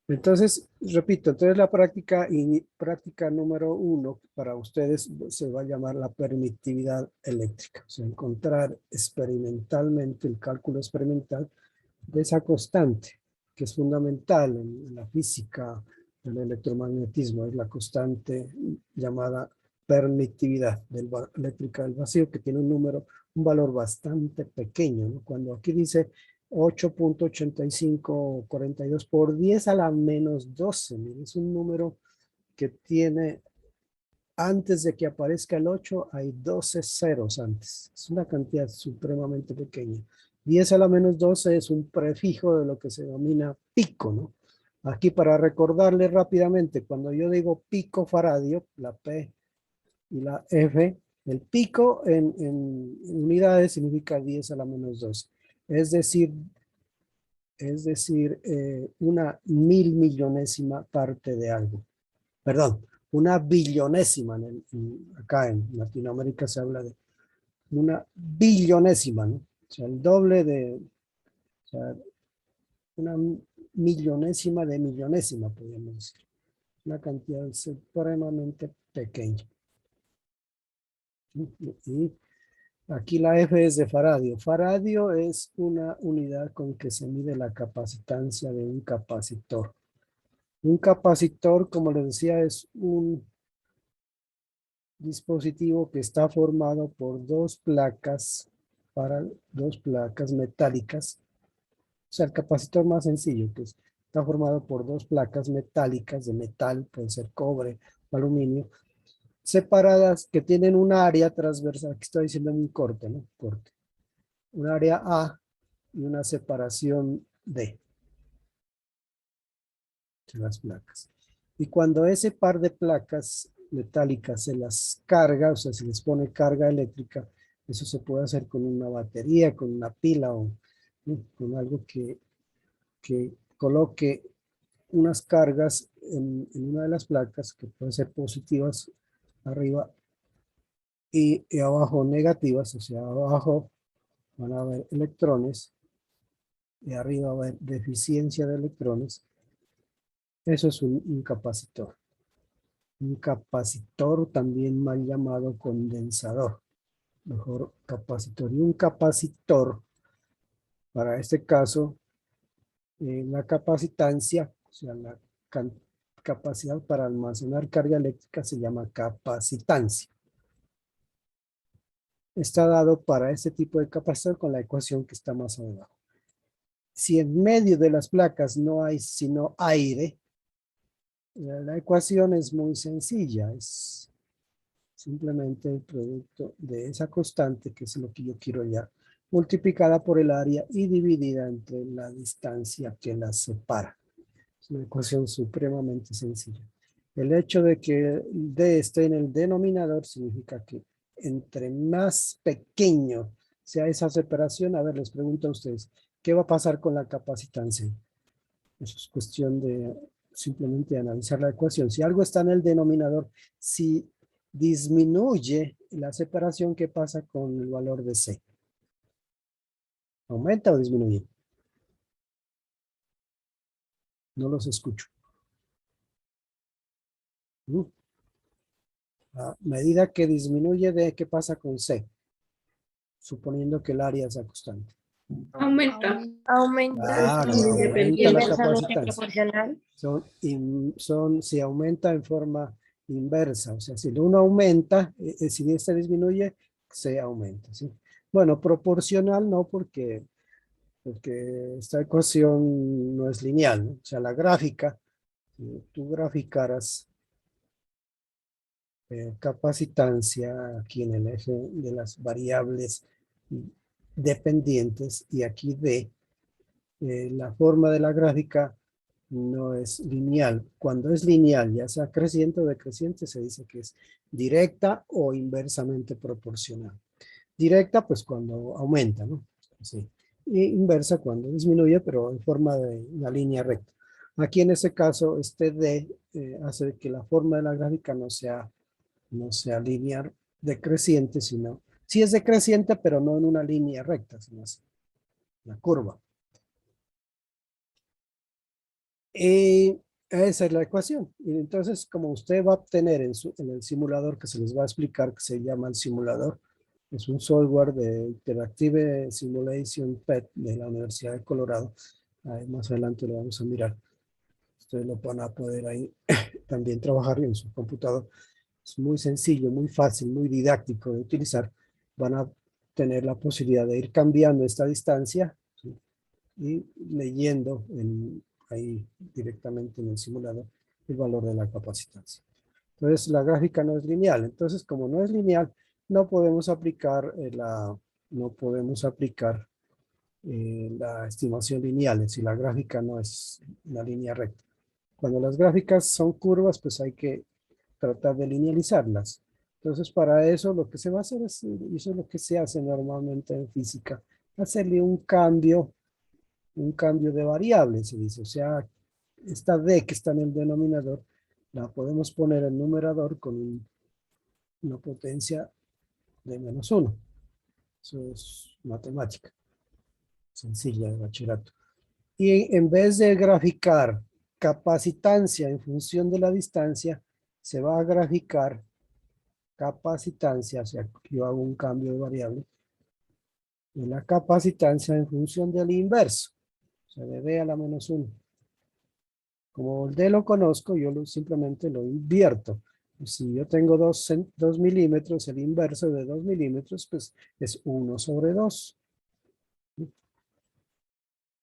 Entonces, repito, entonces la práctica, y práctica número 1 para ustedes se va a llamar la permitividad eléctrica. O sea, encontrar experimentalmente, el cálculo experimental de esa constante, que es fundamental en la física del electromagnetismo, es la constante llamada permitividad eléctrica del vacío, que tiene un valor bastante pequeño, ¿no? Cuando aquí dice 8.8542 por 10 a la menos 12, mire, es un número que tiene, antes de que aparezca el 8, hay 12 ceros antes. Es una cantidad supremamente pequeña. 10 a la menos 12 es un prefijo de lo que se denomina pico, ¿no? Aquí para recordarle rápidamente, cuando yo digo pico faradio, la P y la F, el pico en unidades significa 10 a la menos 12. Es decir, una mil millonésima parte de algo. Perdón, una billonésima. Acá en Latinoamérica se habla de una billonésima, ¿no? O sea, el doble de, o sea, una millonésima de millonésima, podríamos decir. Una cantidad supremamente pequeña. Y aquí la F es de faradio. Faradio es una unidad con que se mide la capacitancia de un capacitor. Un capacitor, como les decía, es un dispositivo que está formado por dos placas metálicas. O sea, el capacitor más sencillo, que está formado por dos placas metálicas de metal, puede ser cobre, aluminio, separadas, que tienen un área transversal. Aquí estoy diciendo un corte, ¿no? Corte. Un área A y una separación D de las placas. Y cuando ese par de placas metálicas se las carga, o sea, se les pone carga eléctrica, eso se puede hacer con una batería, con una pila o con algo que coloque unas cargas en una de las placas que pueden ser positivas arriba y abajo negativas, o sea, abajo van a haber electrones y arriba va a haber deficiencia de electrones. Eso es un capacitor. Un capacitor, también mal llamado condensador, mejor capacitor. Y un capacitor, para este caso, la capacitancia, o sea, la capacidad para almacenar carga eléctrica se llama capacitancia. Está dado para este tipo de capacitor con la ecuación que está más abajo. Si en medio de las placas no hay sino aire, la ecuación es muy sencilla, es simplemente el producto de esa constante, que es lo que yo quiero ya, multiplicada por el área y dividida entre la distancia que las separa. Es una ecuación supremamente sencilla. El hecho de que D esté en el denominador significa que entre más pequeño sea esa separación, a ver, les pregunto a ustedes, ¿qué va a pasar con la capacitancia? Eso es cuestión de simplemente analizar la ecuación. Si algo está en el denominador, si disminuye la separación, ¿qué pasa con el valor de C? ¿Aumenta o disminuye? No los escucho. A medida que disminuye D, ¿qué pasa con C? Suponiendo que el área sea constante. Aumenta. Aumenta. Claro, aumenta la Inversamente capacitancia. proporcional. Si aumenta en forma inversa, o sea, si el 1 aumenta, si este disminuye, C aumenta, ¿sí? Bueno, proporcional no, porque esta ecuación no es lineal, ¿no? O sea, la gráfica, si tú graficaras capacitancia aquí en el eje de las variables dependientes y aquí D, la forma de la gráfica no es lineal. Cuando es lineal, ya sea creciente o decreciente, se dice que es directa o inversamente proporcional. Directa, pues cuando aumenta, ¿no? Sí. Y inversa cuando disminuye, pero en forma de una línea recta. Aquí en ese caso, este D hace que la forma de la gráfica no sea lineal decreciente, sino, sí es decreciente, pero no en una línea recta, sino así, una curva. Y esa es la ecuación. Y entonces, como usted va a obtener en el simulador que se les va a explicar, que se llama el simulador, es un software de Interactive Simulation PET de la Universidad de Colorado. Ahí más adelante lo vamos a mirar. Ustedes lo van a poder ahí también trabajar en su computador. Es muy sencillo, muy fácil, muy didáctico de utilizar. Van a tener la posibilidad de ir cambiando esta distancia, ¿sí? Y leyendo ahí directamente en el simulador el valor de la capacitancia. Entonces la gráfica no es lineal. Entonces como no es lineal, no podemos aplicar no podemos aplicar la estimación lineal, si la gráfica no es una línea recta. Cuando las gráficas son curvas, pues hay que tratar de linealizarlas. Entonces, para eso lo que se va a hacer es, y eso es lo que se hace normalmente en física, hacerle un cambio de variable, se dice. O sea, esta d que está en el denominador, la podemos poner en el numerador con una potencia de -1. Eso es matemática sencilla de bachillerato. Y en vez de graficar capacitancia en función de la distancia, se va a graficar capacitancia, o sea, yo hago un cambio de variable, de la capacitancia en función del inverso, o sea, de d a la -1. Como el d lo conozco, yo simplemente lo invierto. Si yo tengo 2 milímetros, el inverso de 2 milímetros, pues es 1/2.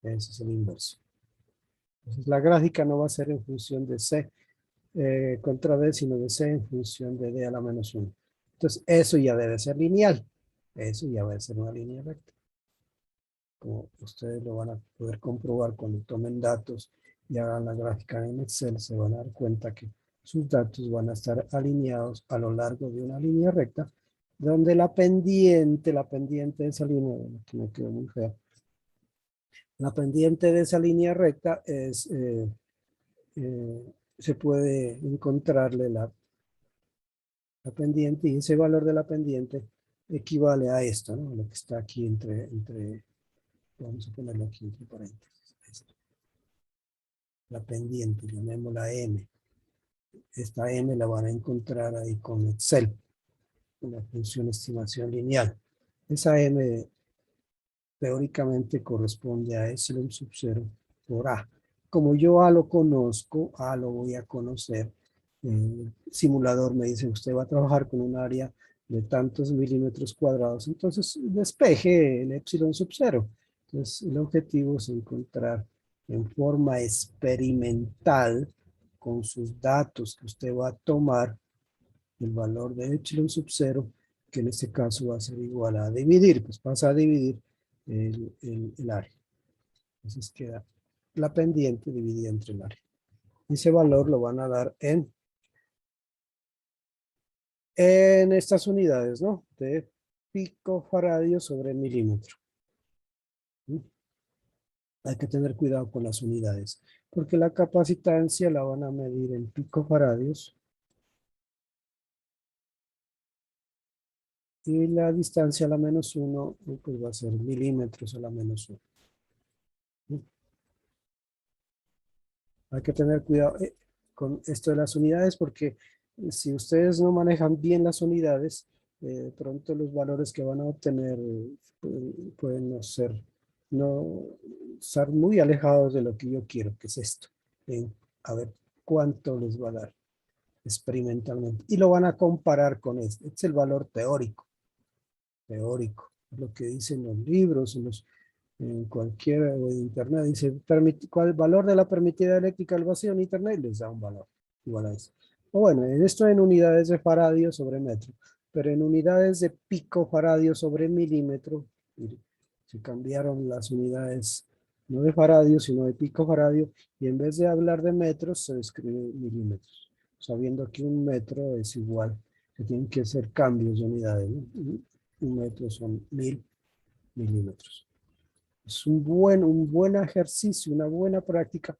Ese es el inverso. Entonces la gráfica no va a ser en función de c contra d, sino de c en función de d a la -1. Entonces eso ya debe ser lineal. Eso ya va a ser una línea recta. Como ustedes lo van a poder comprobar cuando tomen datos y hagan la gráfica en Excel, se van a dar cuenta que sus datos van a estar alineados a lo largo de una línea recta, donde la pendiente de esa línea, que me quedó muy fea, la pendiente de esa línea recta se puede encontrarle la pendiente, y ese valor de la pendiente equivale a esto, ¿no? Lo que está aquí vamos a ponerlo aquí entre paréntesis, esto. La pendiente, llamémosla M. Esta M la van a encontrar ahí con Excel, una función estimación lineal. Esa M teóricamente corresponde a epsilon sub 0 por A. Como yo A lo conozco, A lo voy a conocer. El simulador me dice, usted va a trabajar con un área de tantos milímetros cuadrados, entonces despeje el epsilon sub 0. Entonces el objetivo es encontrar en forma experimental, con sus datos que usted va a tomar, el valor de epsilon sub 0, que en este caso va a ser igual a dividir, pues pasa a dividir el área. Entonces queda la pendiente dividida entre el área. Ese valor lo van a dar en estas unidades, ¿no? De picofaradio sobre milímetro. ¿Mm? Hay que tener cuidado con las unidades, porque la capacitancia la van a medir en picofaradios y la distancia a la -1, pues va a ser milímetros a la -1. ¿Mm? Hay que tener cuidado con esto de las unidades, porque si ustedes no manejan bien las unidades, de pronto los valores que van a obtener pueden no estar muy alejados de lo que yo quiero, que es esto. A ver cuánto les va a dar experimentalmente. Y lo van a comparar con este. Este es el valor teórico. Teórico. Lo que dicen los libros, en cualquier internet, dice, ¿cuál valor de la permitida eléctrica del vacío en internet? Les da un valor igual a eso. O bueno, en esto en unidades de faradio sobre metro, pero en unidades de picofaradio sobre milímetro, mire, se cambiaron las unidades, no de faradio, sino de picofaradio, y en vez de hablar de metros, se escribe milímetros, sabiendo que un metro es igual, que tienen que hacer cambios de unidades, ¿no? Un metro son 1000 milímetros. Es un buen ejercicio, una buena práctica.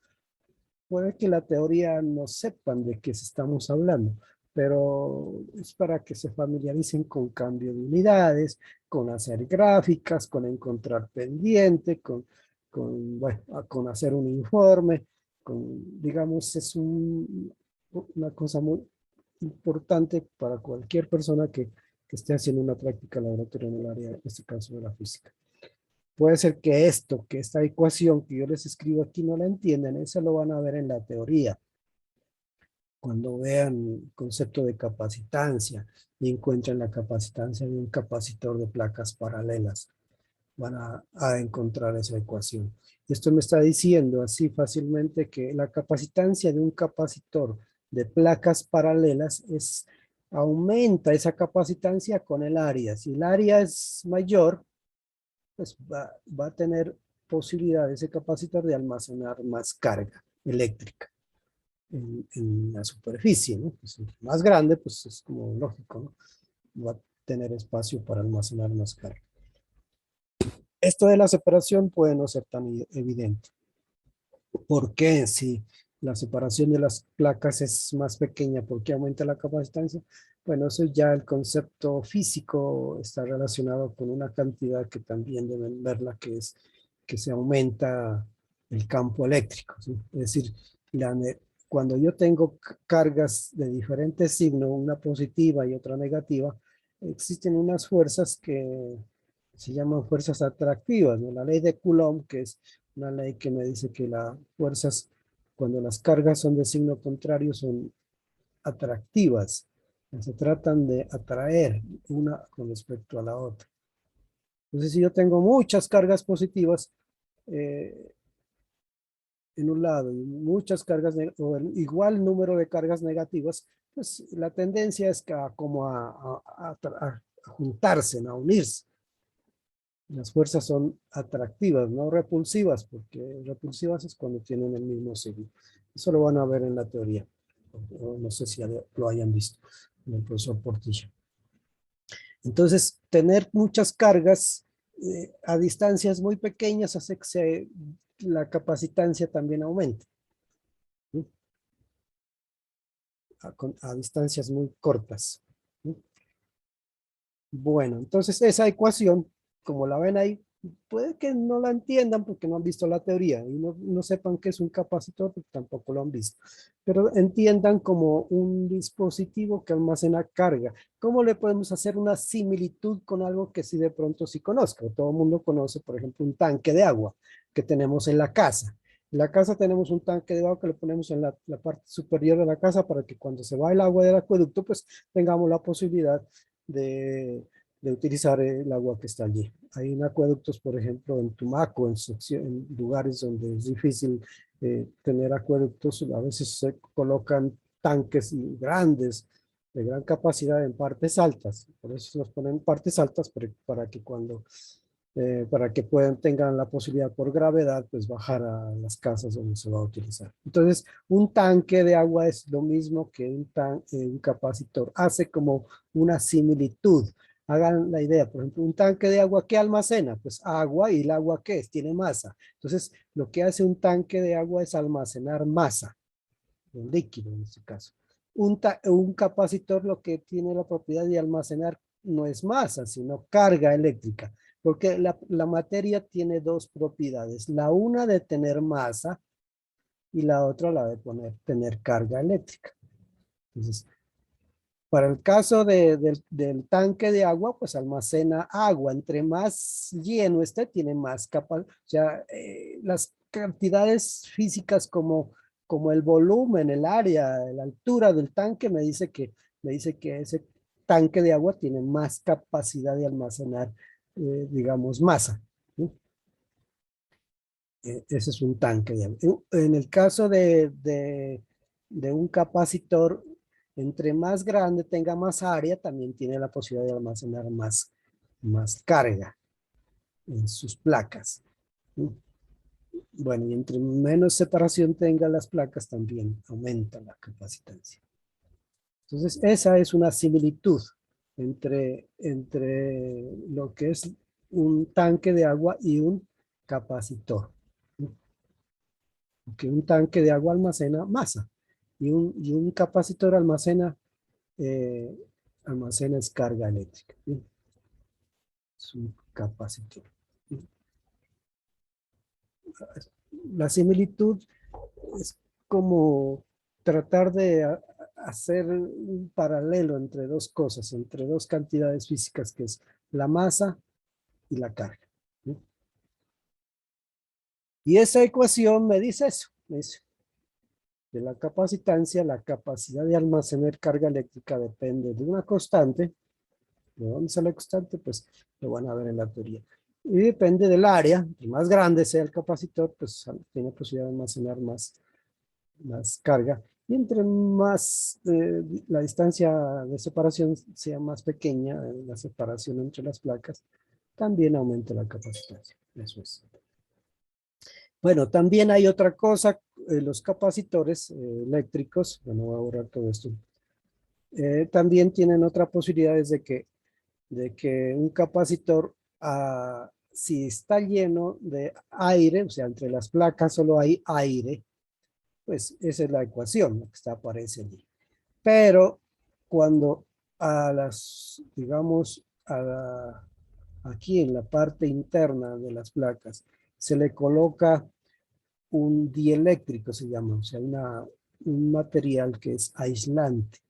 Puede que la teoría no sepan de qué estamos hablando, pero es para que se familiaricen con cambio de unidades, con hacer gráficas, con encontrar pendiente, bueno, con hacer un informe, digamos, es una cosa muy importante para cualquier persona que esté haciendo una práctica laboratorio en el área, en este caso de la física. Puede ser que esta ecuación que yo les escribo aquí no la entiendan, eso lo van a ver en la teoría. Cuando vean el concepto de capacitancia y encuentran la capacitancia de un capacitor de placas paralelas, van a encontrar esa ecuación. Esto me está diciendo así fácilmente que la capacitancia de un capacitor de placas paralelas aumenta esa capacitancia con el área. Si el área es mayor, pues va a tener posibilidad ese capacitor de almacenar más carga eléctrica en la superficie, ¿no? Pues, más grande, pues es como lógico, ¿no? Va a tener espacio para almacenar más carga. Esto de la separación puede no ser tan evidente. ¿Por qué? Si la separación de las placas es más pequeña, ¿por qué aumenta la capacitancia? Bueno, eso ya el concepto físico está relacionado con una cantidad que también deben verla, que es que se aumenta el campo eléctrico, ¿sí? Es decir, cuando yo tengo cargas de diferentes signos, una positiva y otra negativa, existen unas fuerzas que se llaman fuerzas atractivas, ¿no? La ley de Coulomb, que es una ley que me dice que las fuerzas, cuando las cargas son de signo contrario, son atractivas. Se tratan de atraer una con respecto a la otra. Entonces, si yo tengo muchas cargas positivas en un lado y muchas cargas, o el igual número de cargas negativas, pues la tendencia es como a juntarse, ¿no? A unirse. Las fuerzas son atractivas, no repulsivas, porque repulsivas es cuando tienen el mismo signo. Eso lo van a ver en la teoría. No sé si lo hayan visto en el profesor Portillo. Entonces, tener muchas cargas a distancias muy pequeñas hace que la capacitancia también aumente. ¿Sí? A distancias muy cortas. ¿Sí? Bueno, entonces esa ecuación, como la ven ahí, puede que no la entiendan porque no han visto la teoría y no sepan qué es un capacitor porque tampoco lo han visto, pero entiendan como un dispositivo que almacena carga. ¿Cómo le podemos hacer una similitud con algo que sí de pronto sí conozco? Todo el mundo conoce, por ejemplo, un tanque de agua que tenemos en la casa. En la casa tenemos un tanque de agua que le ponemos en la parte superior de la casa para que cuando se va el agua del acueducto, pues tengamos la posibilidad de utilizar el agua que está allí. Hay acueductos, por ejemplo, en Tumaco, en lugares donde es difícil tener acueductos, a veces se colocan tanques grandes, de gran capacidad en partes altas. Por eso los ponen en partes altas para que para que tengan la posibilidad por gravedad, pues bajar a las casas donde se va a utilizar. Entonces, un tanque de agua es lo mismo que un capacitor. Hace como una similitud. Hagan la idea, por ejemplo, un tanque de agua, ¿qué almacena? Pues agua, y el agua, ¿qué es? Tiene masa. Entonces, lo que hace un tanque de agua es almacenar masa, un líquido en este caso. Un capacitor lo que tiene la propiedad de almacenar no es masa, sino carga eléctrica, porque la materia tiene dos propiedades, la una de tener masa y la otra la de tener carga eléctrica. Entonces, para el caso del tanque de agua, pues almacena agua. Entre más lleno esté, tiene más capacidad. O sea, las cantidades físicas como el volumen, el área, la altura del tanque me dice que ese tanque de agua tiene más capacidad de almacenar, digamos, masa, ¿sí? Ese es un tanque de agua. En el caso de un capacitor, entre más grande tenga más área, también tiene la posibilidad de almacenar más carga en sus placas, ¿sí? Bueno, y entre menos separación tenga las placas, también aumenta la capacitancia. Entonces, esa es una similitud entre lo que es un tanque de agua y un capacitor. Que un tanque de agua almacena masa y un capacitor eh, almacena carga eléctrica, ¿sí? Es un capacitor. La similitud es como tratar de hacer un paralelo entre dos cosas, entre dos cantidades físicas, que es la masa y la carga, ¿no? Y esa ecuación me dice eso, me dice que la capacitancia, la capacidad de almacenar carga eléctrica depende de una constante. ¿De dónde sale la constante? Pues lo van a ver en la teoría. Y depende del área, y más grande sea el capacitor, pues tiene posibilidad de almacenar más carga. Y entre más la distancia de separación sea más pequeña, la separación entre las placas, también aumenta la capacitancia. Eso es. Bueno, también hay otra cosa, los capacitores eléctricos, bueno, voy a borrar todo esto, también tienen otra posibilidad es de que un capacitor, si está lleno de aire, o sea, entre las placas solo hay aire, pues esa es la ecuación que aparece allí. Pero cuando digamos, aquí en la parte interna de las placas, se le coloca un dieléctrico, se llama, o sea, un material que es aislante,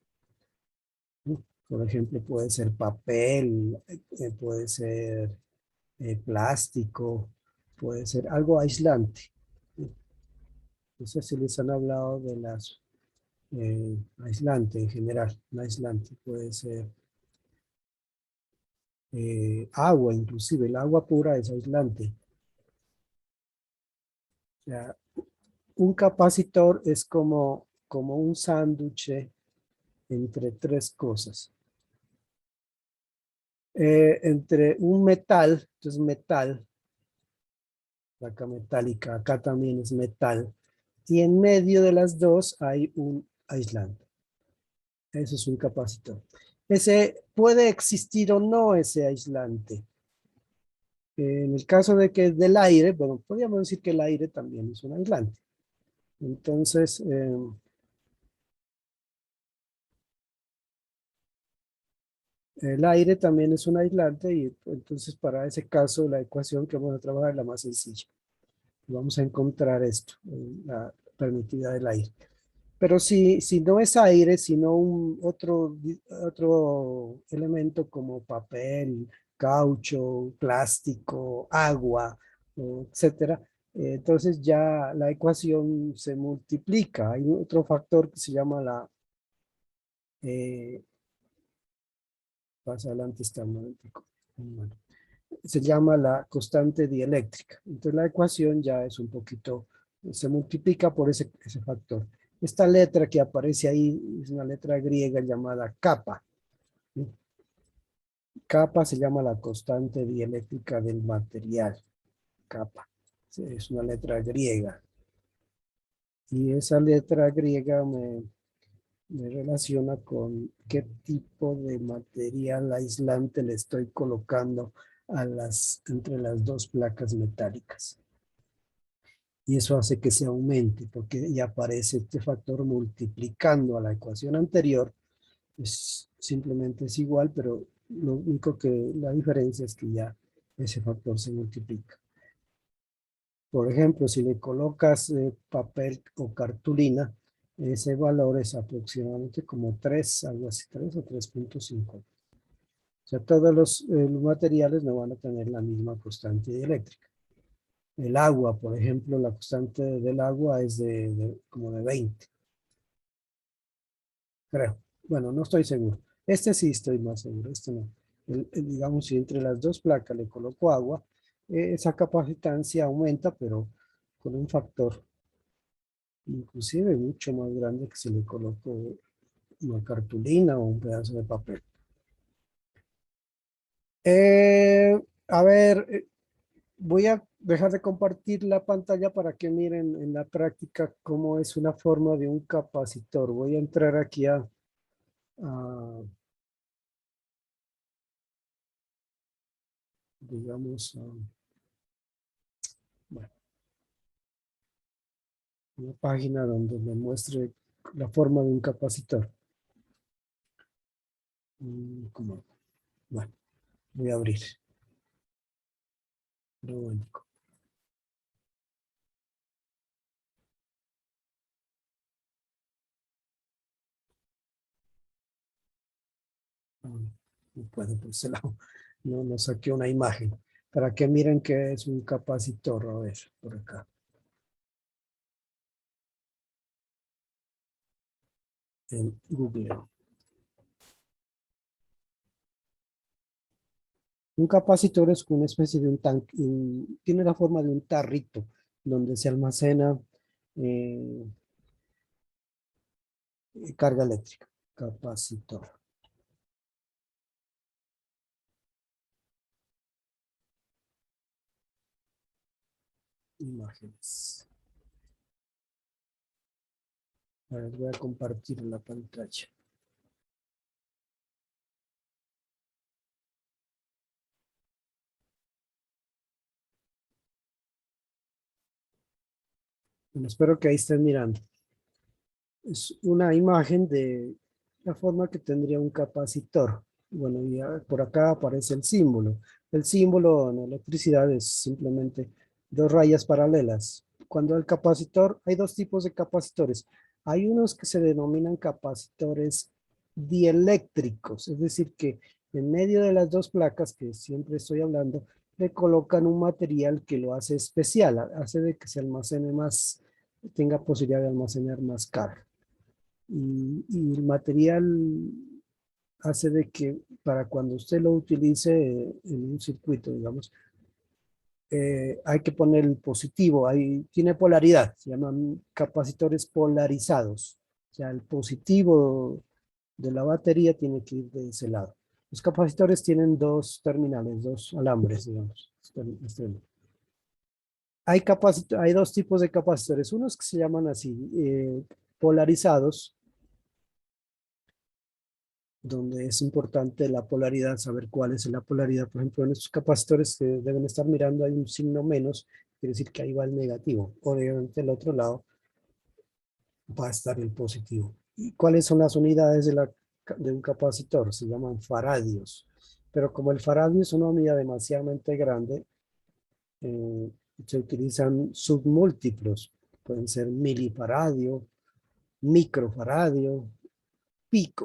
¿no? Por ejemplo, puede ser papel, puede ser plástico, puede ser algo aislante, ¿no? No sé si les han hablado de las aislante en general. Un aislante puede ser agua, inclusive el agua pura es aislante. O sea, un capacitor es como un sándwich entre tres cosas. Entre un metal, entonces metal, placa metálica, acá también es metal, y en medio de las dos hay un aislante. Eso es un capacitor. Ese puede existir o no ese aislante. En el caso de que es del aire, bueno, podríamos decir que el aire también es un aislante. Entonces, el aire también es un aislante y entonces para ese caso la ecuación que vamos a trabajar es la más sencilla. Vamos a encontrar esto, la permitida del aire. Pero si no es aire, sino otro elemento como papel, caucho, plástico, agua, etcétera, entonces ya la ecuación se multiplica. Hay otro factor que se llama eh, más adelante está un momentico. Bueno, se llama la constante dieléctrica. Entonces la ecuación ya es un poquito, se multiplica por ese factor. Esta letra que aparece ahí es una letra griega llamada kappa, ¿sí? Kappa se llama la constante dieléctrica del material. Kappa. Sí, es una letra griega. Y esa letra griega me relaciona con qué tipo de material aislante le estoy colocando entre las dos placas metálicas. Y eso hace que se aumente, porque ya aparece este factor multiplicando a la ecuación anterior. Simplemente es igual, pero lo único que la diferencia es que ya ese factor se multiplica. Por ejemplo, si le colocas papel o cartulina, ese valor es aproximadamente como 3, algo así, 3 o 3.5. O sea, todos los materiales no van a tener la misma constante eléctrica. El agua, por ejemplo, la constante del agua es como de 20, creo. Bueno, no estoy seguro. Este sí estoy más seguro, este no. Digamos, si entre las dos placas le coloco agua, esa capacitancia aumenta, pero con un factor inclusive mucho más grande que si le coloco una cartulina o un pedazo de papel. A ver, voy a dejar de compartir la pantalla para que miren en la práctica cómo es una forma de un capacitor. Voy a entrar aquí digamos, bueno, una página donde me muestre la forma de un capacitor. ¿Cómo? Bueno, voy a abrir. Pero bueno. No puedo por ese lado. No saqué una imagen. Para que miren que es un capacitor. A ver, por acá. En Google. Un capacitor es una especie de un tanque. Tiene la forma de un tarrito donde se almacena eh, carga eléctrica. Capacitor. Imágenes. A ver, voy a compartir la pantalla. Bueno, espero que ahí estén mirando. Es una imagen de la forma que tendría un capacitor. Bueno, y por acá aparece el símbolo. El símbolo en electricidad es simplemente dos rayas paralelas. Cuando el capacitor, hay dos tipos de capacitores. Hay unos que se denominan capacitores dieléctricos, es decir, que en medio de las dos placas que siempre estoy hablando, le colocan un material que lo hace especial, hace de que se almacene más, tenga posibilidad de almacenar más carga. Y el material hace de que para cuando usted lo utilice en un circuito, digamos, hay que poner el positivo, ahí tiene polaridad, se llaman capacitores polarizados. O sea, el positivo de la batería tiene que ir de ese lado. Los capacitores tienen dos terminales, dos alambres, digamos. Hay dos tipos de capacitores, unos que se llaman así, polarizados, donde es importante la polaridad, saber cuál es la polaridad. Por ejemplo, en estos capacitores que deben estar mirando hay un signo menos, quiere decir que ahí va el negativo. Obviamente el otro lado va a estar el positivo. ¿Y cuáles son las unidades de un capacitor? Se llaman faradios. Pero como el faradio es una unidad demasiadamente grande, eh, se utilizan submúltiplos. Pueden ser milifaradio, microfaradio,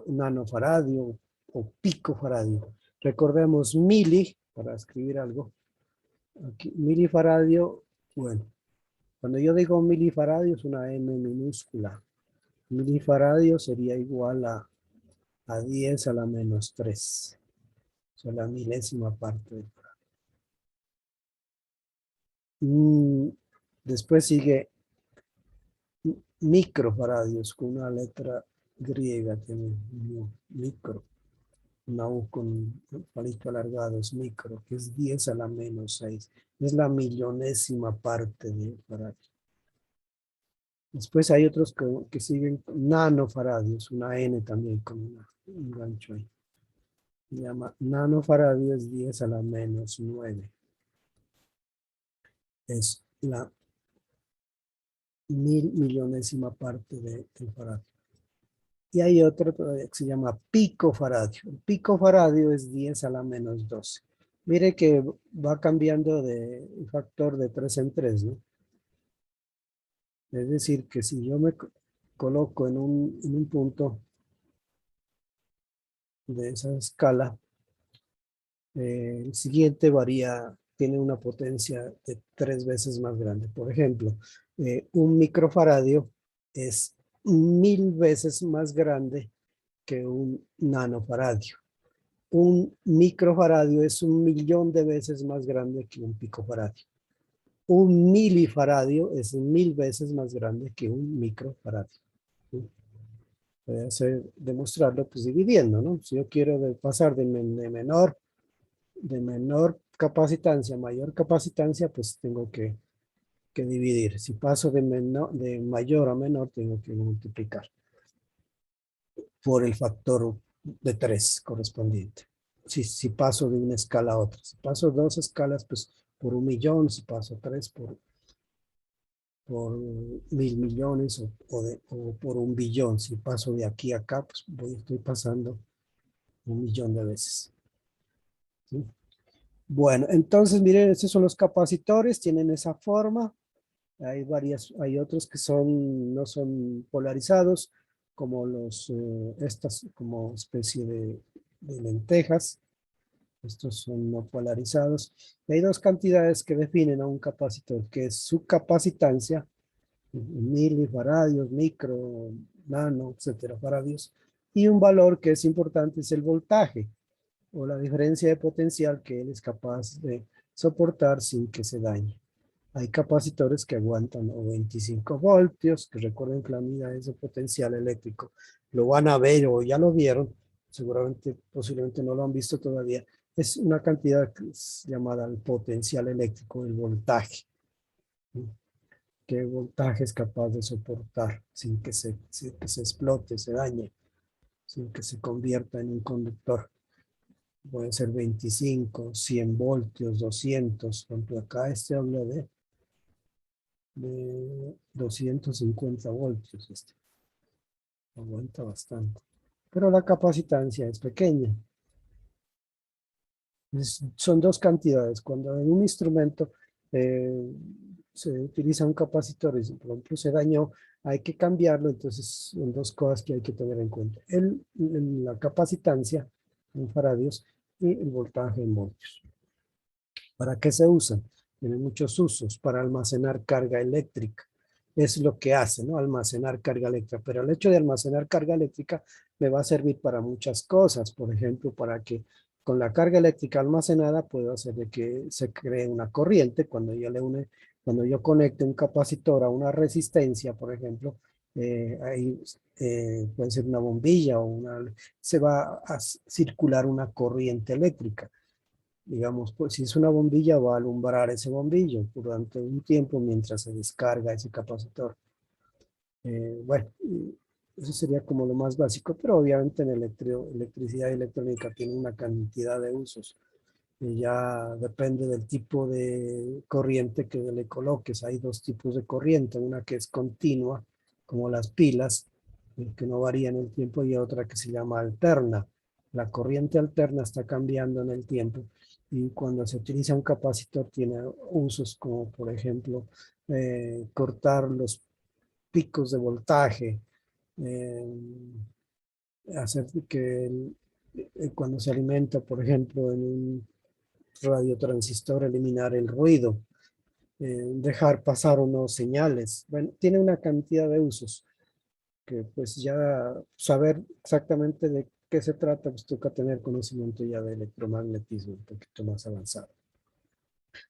nanofaradio o picofaradio. Recordemos mili, para escribir algo. Aquí, milifaradio, bueno, cuando yo digo milifaradio es una M minúscula. Milifaradio sería igual a 10 a la menos 3. O sea, la milésima parte del faradio. Después sigue microfaradios con una letra griega, tiene micro. Una U con un palito alargado es micro, que es 10 a la menos 6. Es la millonésima parte de faradio. Después hay otros que siguen nanofaradios, una N también con un gancho ahí. Se llama nanofaradio, es 10 a la menos 9. Es la mil millonésima parte del faradio. Y hay otro que se llama picofaradio. El picofaradio es 10 a la menos 12. Mire que va cambiando de factor de 3 en 3, ¿no? Es decir, que si yo me coloco en un punto de esa escala, el siguiente varía, tiene una potencia de 3 veces más grande. Por ejemplo, un microfaradio es 1000 veces más grande que un nanofaradio. Un microfaradio es 1.000.000 de veces más grande que un picofaradio. Un milifaradio es 1000 veces más grande que un microfaradio. ¿Sí? Puede hacer, demostrarlo pues dividiendo, ¿no? Si yo quiero pasar de menor capacitancia a mayor capacitancia, pues tengo que dividir. Si paso de mayor a menor, tengo que multiplicar por el factor de 3 correspondiente. Si paso de una escala a otra. Si paso dos escalas, pues por 1.000.000. Si paso tres, por 1.000.000.000 o por 1.000.000.000. Si paso de aquí a acá, pues estoy pasando 1.000.000 de veces. ¿Sí? Bueno, entonces miren, estos son los capacitores, tienen esa forma. Hay otros que no son polarizados, como estas como especie de de lentejas. Estos son no polarizados. Y hay dos cantidades que definen a un capacitor, que es su capacitancia, milifaradios, micro, nano, etcétera, faradios, y un valor que es importante es el voltaje, o la diferencia de potencial que él es capaz de soportar sin que se dañe. Hay capacitores que aguantan 25 voltios, que recuerden que la unidad es de potencial eléctrico. Lo van a ver o ya lo vieron, seguramente, posiblemente no lo han visto todavía. Es una cantidad que es llamada el potencial eléctrico, el voltaje. ¿Qué voltaje es capaz de soportar sin que se explote, se dañe, sin que se convierta en un conductor? Pueden ser 25, 100 voltios, 200. Por ejemplo, acá este habla de 250 voltios. Este aguanta bastante. Pero la capacitancia es pequeña. Son dos cantidades. Cuando en un instrumento eh, se utiliza un capacitor y por ejemplo se dañó, hay que cambiarlo. Entonces son dos cosas que hay que tener en cuenta. La capacitancia en faradios y el voltaje en voltios. ¿Para qué se usan? Tienen muchos usos para almacenar carga eléctrica. Es lo que hace, ¿no? Almacenar carga eléctrica. Pero el hecho de almacenar carga eléctrica me va a servir para muchas cosas. Por ejemplo, para que con la carga eléctrica almacenada puedo hacer de que se cree una corriente cuando yo conecte un capacitor a una resistencia, por ejemplo, ahí puede ser una bombilla se va a circular una corriente eléctrica. Digamos, pues si es una bombilla, va a alumbrar ese bombillo durante un tiempo mientras se descarga ese capacitor. Bueno, eso sería como lo más básico, pero obviamente en electricidad y electrónica tiene una cantidad de usos. Y ya depende del tipo de corriente que le coloques. Hay dos tipos de corriente, una que es continua, como las pilas, que no varía en el tiempo, y otra que se llama alterna. La corriente alterna está cambiando en el tiempo y cuando se utiliza un capacitor tiene usos como, por ejemplo, cortar los picos de voltaje, eh, hacer que cuando se alimenta, por ejemplo, en un radiotransistor, eliminar el ruido, dejar pasar unos señales. Bueno, tiene una cantidad de usos que pues ya saber exactamente de qué se trata, pues toca tener conocimiento ya de electromagnetismo un poquito más avanzado,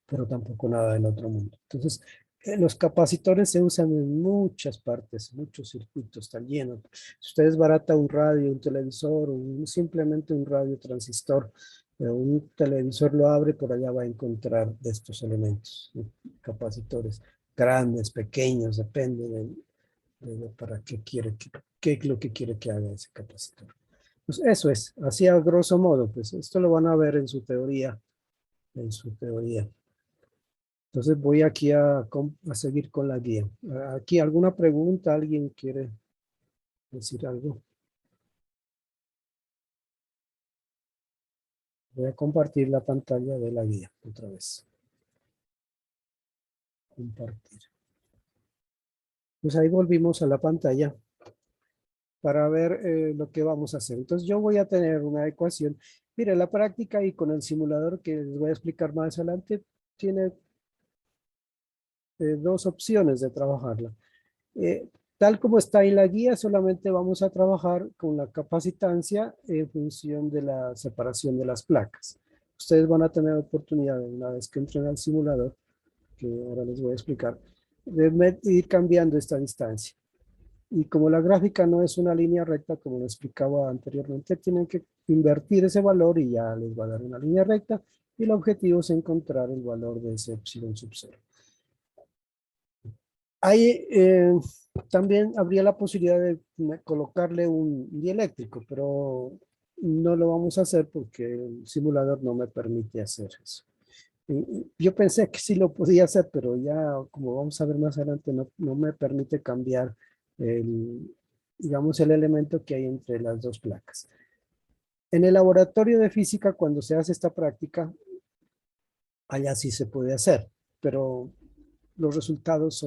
pero tampoco nada del otro mundo. Entonces, los capacitores se usan en muchas partes, muchos circuitos, están llenos. Si usted desbarata un radio, un televisor, simplemente un radiotransistor, un televisor lo abre, por allá va a encontrar de estos elementos, capacitores grandes, pequeños, depende de para qué quiere, qué es lo que quiere que haga ese capacitor. Pues eso es, así a grosso modo, pues esto lo van a ver en su teoría. Entonces voy aquí a seguir con la guía. Aquí alguna pregunta, alguien quiere decir algo. Voy a compartir la pantalla de la guía otra vez. Compartir. Pues ahí volvimos a la pantalla para ver lo que vamos a hacer. Entonces yo voy a tener una ecuación. Mire, la práctica y con el simulador que les voy a explicar más adelante tiene dos opciones de trabajarla. Eh, Tal como está en la guía, solamente vamos a trabajar con la capacitancia en función de la separación de las placas. Ustedes van a tener oportunidad, una vez que entren al simulador, que ahora les voy a explicar, de ir cambiando esta distancia. Y como la gráfica no es una línea recta, como lo explicaba anteriormente, tienen que invertir ese valor y ya les va a dar una línea recta. Y el objetivo es encontrar el valor de ese epsilon sub 0. Ahí también habría la posibilidad de colocarle un dieléctrico, pero no lo vamos a hacer porque el simulador no me permite hacer eso. Yo pensé que sí lo podía hacer, pero ya como vamos a ver más adelante, no me permite cambiar digamos, el elemento que hay entre las dos placas. En el laboratorio de física, cuando se hace esta práctica, allá sí se puede hacer, pero los resultados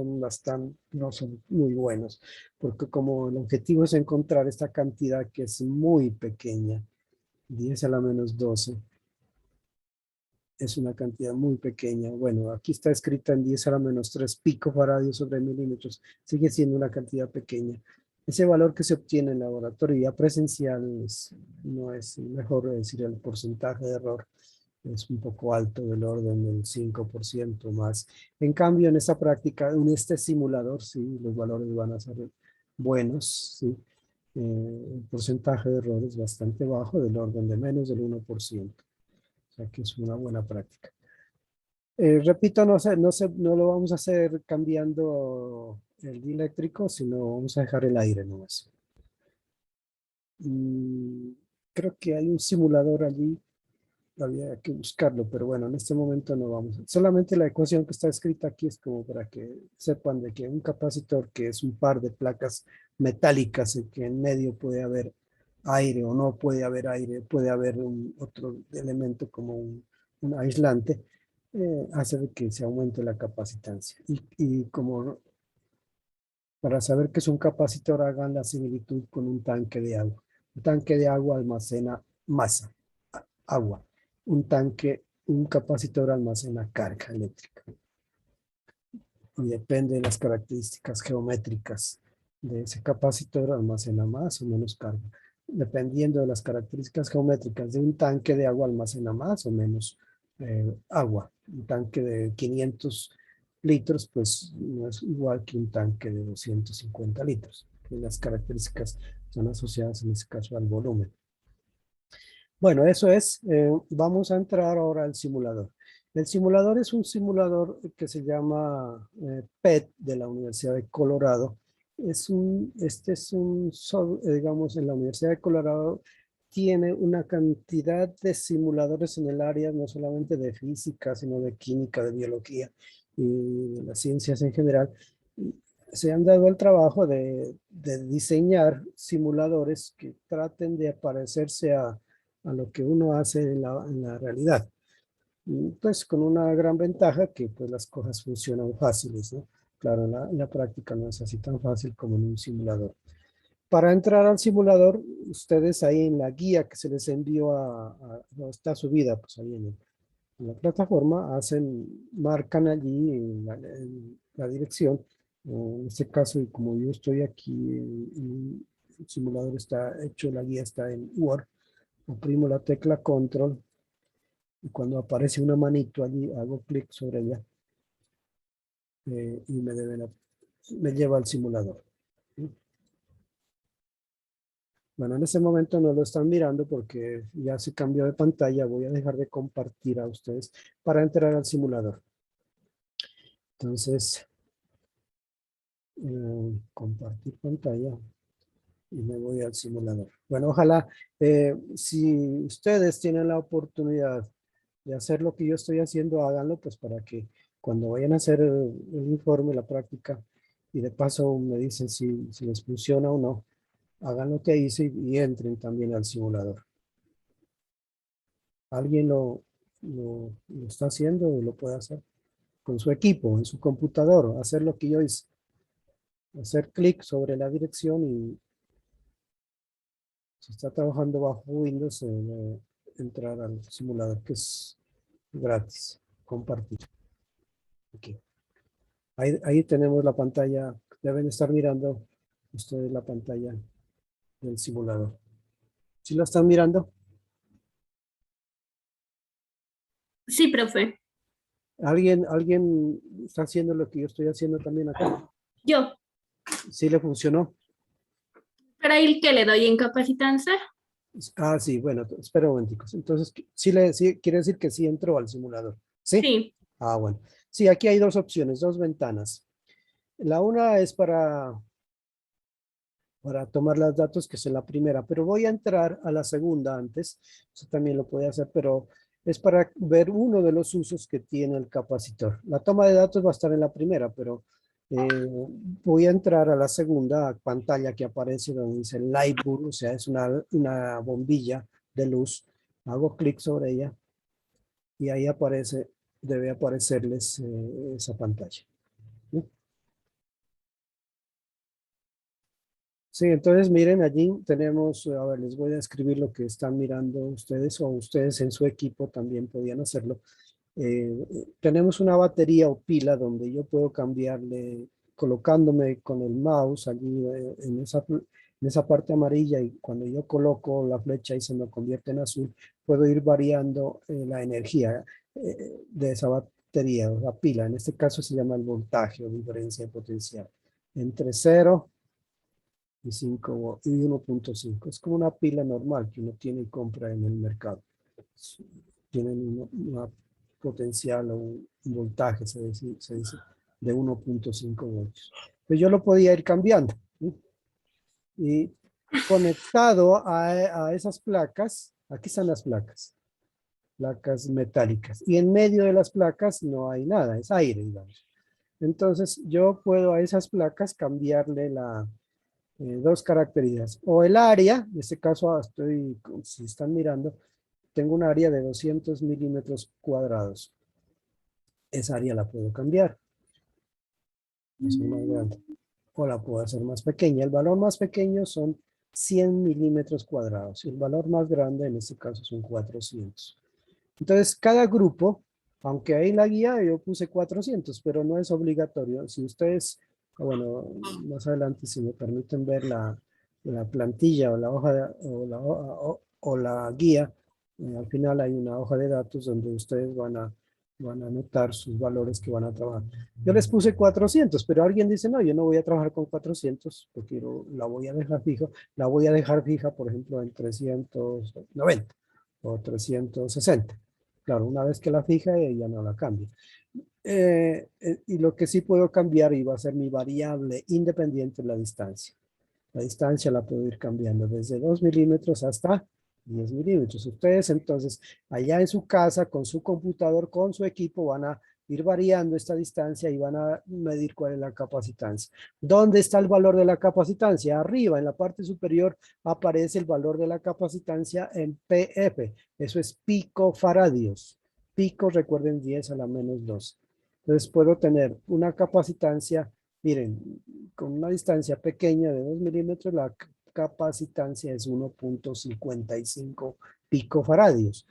no son muy buenos, porque como el objetivo es encontrar esta cantidad que es muy pequeña, 10⁻12 es una cantidad muy pequeña. Bueno, aquí está escrita en 10⁻3 picofaradios sobre milímetros. Sigue siendo una cantidad pequeña. Ese valor que se obtiene en laboratorio ya presencial no es mejor decir el porcentaje de error. Es un poco alto, del orden del 5% más. En cambio, en esta práctica, en este simulador, sí, los valores van a ser buenos, sí. El porcentaje de error es bastante bajo, del orden de menos del 1%. O sea que es una buena práctica. Repito, no lo vamos a hacer cambiando el dieléctrico, sino vamos a dejar el aire nomás. Creo que hay un simulador allí, había que buscarlo, pero bueno, en este momento no vamos. Solamente la ecuación que está escrita aquí es como para que sepan de que un capacitor, que es un par de placas metálicas en que en medio puede haber aire o no puede haber aire, puede haber otro elemento como un aislante, hace de que se aumente la capacitancia. Y como para saber que es un capacitor, hagan la similitud con un tanque de agua. Un tanque de agua almacena masa, agua. Un capacitor almacena carga eléctrica. Y depende de las características geométricas de ese capacitor, almacena más o menos carga. Dependiendo de las características geométricas de un tanque de agua, almacena más o menos agua. Un tanque de 500 litros, pues no es igual que un tanque de 250 litros. Las características son asociadas en este caso al volumen. Bueno, eso es. Vamos a entrar ahora al simulador. El simulador es un simulador que se llama PET de la Universidad de Colorado. Digamos, en la Universidad de Colorado tiene una cantidad de simuladores en el área, no solamente de física, sino de química, de biología y de las ciencias en general. Se han dado el trabajo de diseñar simuladores que traten de parecerse a lo que uno hace en la realidad. Pues con una gran ventaja que pues las cosas funcionan fáciles, ¿no? Claro, en la práctica no es así tan fácil como en un simulador. Para entrar al simulador, ustedes ahí en la guía que se les envió no está subida, pues ahí en la plataforma, marcan allí en la dirección. En este caso, y como yo estoy aquí, el simulador está hecho, la guía está en Word, oprimo la tecla Control y cuando aparece una manito allí, hago clic sobre ella y me lleva al simulador. ¿Sí? Bueno, en este momento no lo están mirando porque ya se cambió de pantalla. Voy a dejar de compartir a ustedes para entrar al simulador. Entonces, compartir pantalla y me voy al simulador. Bueno, ojalá, si ustedes tienen la oportunidad de hacer lo que yo estoy haciendo, háganlo pues para que cuando vayan a hacer el informe, la práctica, y de paso me dicen si les funciona o no, hagan lo que hice y entren también al simulador. ¿Alguien lo está haciendo o lo puede hacer? Con su equipo, en su computador, hacer lo que yo hice. Hacer clic sobre la dirección y si está trabajando bajo Windows, entrar al simulador que es gratis. Compartir. Aquí. Ahí tenemos la pantalla. Deben estar mirando ustedes la pantalla del simulador. ¿Sí lo están mirando? Sí, profe. ¿Alguien está haciendo lo que yo estoy haciendo también acá? Yo, ¿Sí le funcionó? para el que le doy incapacitanza. Ah, sí, bueno, espera un momentico. Entonces, sí, quiere decir que sí entró al simulador. ¿Sí? Sí, Ah, bueno. Sí, aquí hay dos opciones, dos ventanas. La una es para tomar los datos, que es la primera, pero voy a entrar a la segunda antes. Eso también lo puede hacer, pero es para ver uno de los usos que tiene el capacitor. La toma de datos va a estar en la primera, pero voy a entrar a la segunda pantalla que aparece donde dice Light Bulb, o sea, es una bombilla de luz. Hago clic sobre ella y ahí debe aparecerles esa pantalla. ¿Sí? Sí, entonces miren, allí tenemos, a ver, les voy a escribir lo que están mirando ustedes o ustedes en su equipo también podían hacerlo. Tenemos una batería o pila donde yo puedo cambiarle, colocándome con el mouse allí en esa parte amarilla y cuando yo coloco la flecha y se me convierte en azul, puedo ir variando la energía de esa batería o la pila. En este caso se llama el voltaje o diferencia de potencial entre 0 y 1.5. Es como una pila normal que uno tiene y compra en el mercado. Tienen una potencial o un voltaje, se dice, de 1.5 voltios. Pues yo lo podía ir cambiando. ¿Sí? Y conectado a esas placas, aquí están las placas metálicas. Y en medio de las placas no hay nada, es aire, digamos. Entonces yo puedo a esas placas cambiarle dos características. O el área, en este caso si están mirando, tengo un área de 200 milímetros cuadrados. Esa área la puedo cambiar, hacer más grande, o la puedo hacer más pequeña. El valor más pequeño son 100 milímetros cuadrados. Y el valor más grande en este caso son 400. Entonces, cada grupo, aunque ahí en la guía yo puse 400, pero no es obligatorio. Si ustedes, bueno, más adelante, si me permiten ver la plantilla o la hoja o la guía, al final hay una hoja de datos donde ustedes van a anotar sus valores que van a trabajar. Yo les puse 400, pero alguien dice, no, yo no voy a trabajar con 400 porque la voy a dejar fija. La voy a dejar fija, por ejemplo, en 390 o 360. Claro, una vez que la fija, ya no la cambia. Y lo que sí puedo cambiar y va a ser mi variable independiente es la distancia. La distancia la puedo ir cambiando desde 2 milímetros hasta 10 milímetros. Ustedes entonces allá en su casa con su computador, con su equipo van a ir variando esta distancia y van a medir cuál es la capacitancia. ¿Dónde está el valor de la capacitancia? Arriba, en la parte superior, aparece el valor de la capacitancia en PF. Eso es picofaradios. Pico, recuerden, 10 a la menos 2. Entonces puedo tener una capacitancia, miren, con una distancia pequeña de 2 milímetros, la capacitancia es 1.55 picofaradios.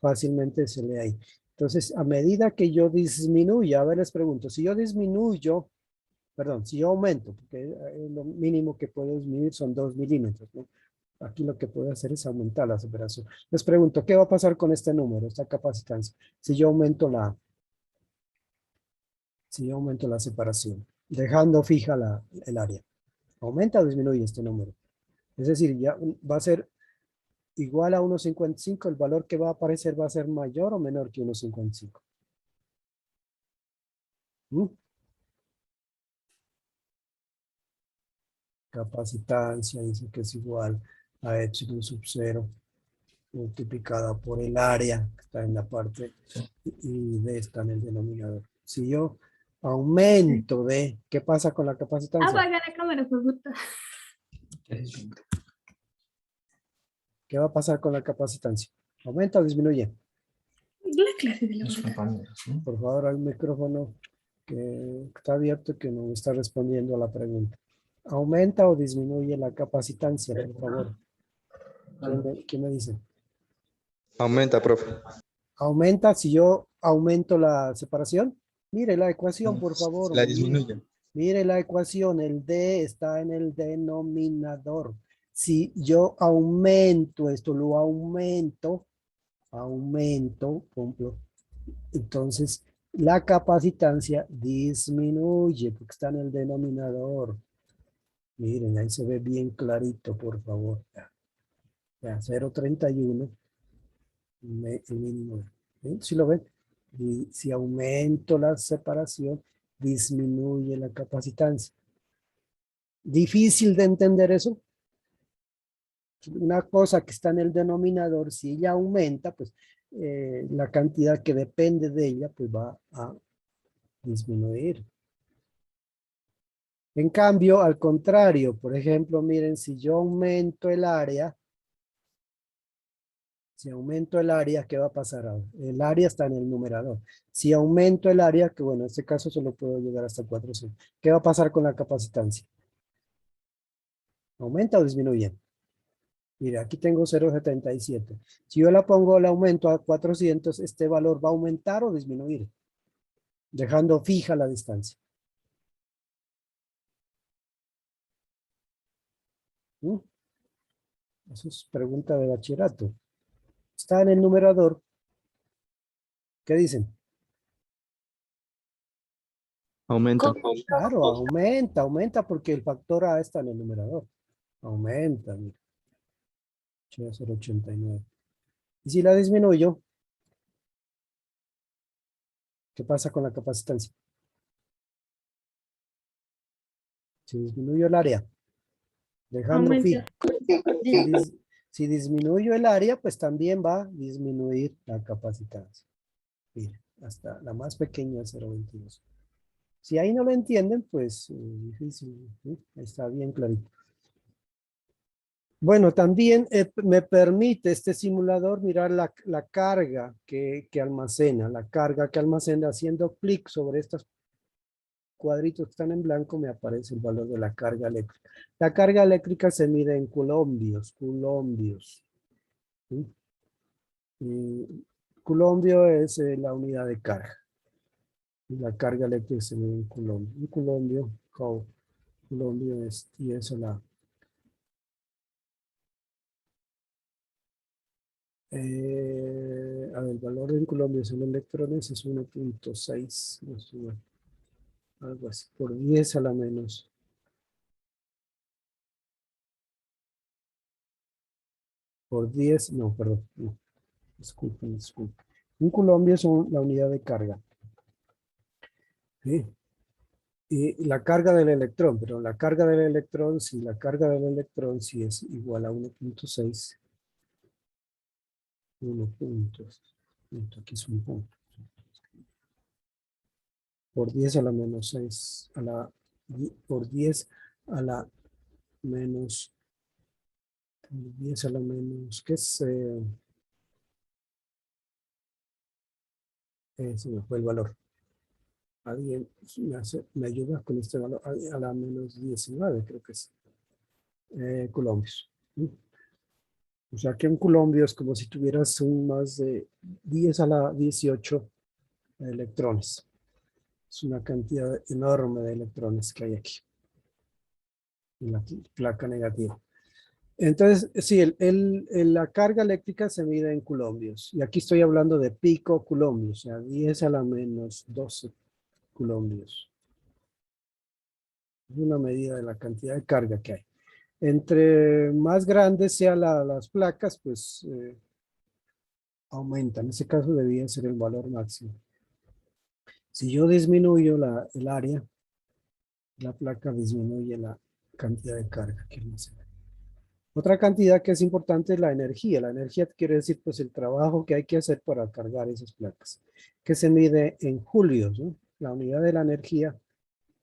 Fácilmente se lee ahí. Entonces, a medida que yo disminuya, a ver, les pregunto, si yo disminuyo, perdón, si yo aumento, porque lo mínimo que puedo disminuir son 2 milímetros, ¿no? Aquí lo que puedo hacer es aumentar la separación. Les pregunto, ¿qué va a pasar con este número, esta capacitancia? Si yo aumento la separación, dejando fija el área. ¿Aumenta o disminuye este número? Es decir, ya va a ser igual a 1.55, el valor que va a aparecer va a ser mayor o menor que 1.55. ¿Mm? Capacitancia dice que es igual a epsilon sub 0 multiplicada por el área que está en la parte y D está en el denominador. Si yo aumento D, ¿qué pasa con la capacitancia? Apaga la cámara, por favor. ¿Qué va a pasar con la capacitancia? ¿Aumenta o disminuye? La clase de la Los verdad. compañeros, ¿no? Por favor, hay un micrófono que está abierto que no me está respondiendo a la pregunta. ¿Aumenta o disminuye la capacitancia, por favor? ¿Quién me dice? Aumenta, profe. ¿Aumenta si yo aumento la separación? Mire la ecuación, por favor. La Hombre, disminuye. mire la ecuación. El D está en el denominador. Si yo aumento esto, lo aumento, por ejemplo, entonces la capacitancia disminuye porque está en el denominador. Miren, ahí se ve bien clarito, por favor. Ya, 0.31, el mínimo. ¿Sí lo ven? Y si aumento la separación, disminuye la capacitancia. ¿Difícil de entender eso? Una cosa que está en el denominador, si ella aumenta, pues la cantidad que depende de ella, pues va a disminuir. En cambio, al contrario, por ejemplo, miren, si yo aumento el área, ¿qué va a pasar ahora? El área está en el numerador. Si aumento el área, que bueno, en este caso solo puedo llegar hasta 400. ¿Qué va a pasar con la capacitancia? ¿Aumenta o disminuye? Mira, aquí tengo 0,77. Si yo la pongo, el aumento a 400, este valor va a aumentar o disminuir, dejando fija la distancia. ¿Mm? Eso es pregunta de bachillerato. Está en el numerador. ¿Qué dicen? Aumenta. Claro, aumenta porque el factor A está en el numerador. Aumenta, mira. 0,89. Y si la disminuyo, ¿qué pasa con la capacitancia? Si disminuyo el área, dejando Aumenta. fija. Si disminuyo el área, pues también va a disminuir la capacitancia. Mira, hasta la más pequeña, 0,22. Si ahí no lo entienden, pues difícil. ¿Sí? Está bien clarito. Bueno, también me permite este simulador mirar la carga que almacena, la carga que almacena. Haciendo clic sobre estos cuadritos que están en blanco, me aparece el valor de la carga eléctrica. La carga eléctrica se mide en coulombios. ¿Sí? Y coulombio es la unidad de carga. Y la carga eléctrica se mide en coulombio. Un coulombio es 10 a la... a ver, el valor en coulombio en electrones es 1,6. No sé, bueno, algo así, por 10 a la menos. Por 10, no, perdón. No, disculpen. Un coulombio es la unidad de carga. ¿Sí? Y la carga del electrón, pero la carga del electrón, si la carga del electrón si es igual a 1,6, 1 puntos, aquí es un punto, por 10 a la menos 6, por 10 a la menos, 10 a la menos, ¿qué es? Se me fue el valor. Alguien me ayuda con este valor, a la menos 19, creo que es, colombios. ¿Sí? O sea que un culombio es como si tuvieras más de 10 a la 18 electrones. Es una cantidad enorme de electrones que hay aquí, en la placa negativa. Entonces, sí, la carga eléctrica se mide en coulombios. Y aquí estoy hablando de pico coulombios, o sea, 10 a la menos 12 coulombios. Es una medida de la cantidad de carga que hay. Entre más grandes sean las placas, pues aumenta. En ese caso debía ser el valor máximo. Si yo disminuyo el área, la placa disminuye la cantidad de carga que almacena. Otra cantidad que es importante es la energía. La energía quiere decir pues el trabajo que hay que hacer para cargar esas placas, que se mide en julios, ¿no? La unidad de la energía,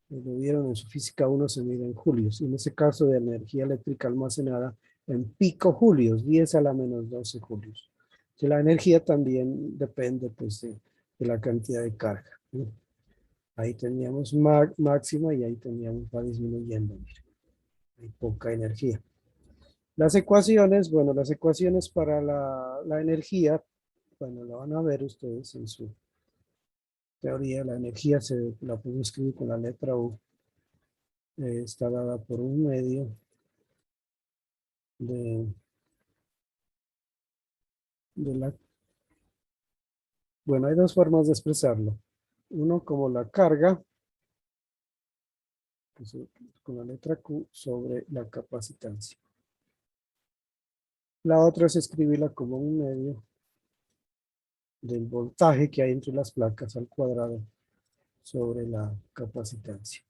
lo vieron en su física 1, se mide en julios. Y en ese caso de energía eléctrica almacenada en pico julios, 10 a la menos 12 julios. Y la energía también depende pues de la cantidad de carga, ¿no? Ahí teníamos máxima y ahí teníamos, va disminuyendo, mire. Hay poca energía. Las ecuaciones, bueno, las ecuaciones para la energía, bueno, lo van a ver ustedes en su teoría. La energía la puedo escribir con la letra U. Está dada por un medio de la... Bueno, hay dos formas de expresarlo. Uno como la carga, pues, con la letra Q sobre la capacitancia. La otra es escribirla como un medio del voltaje que hay entre las placas al cuadrado sobre la capacitancia.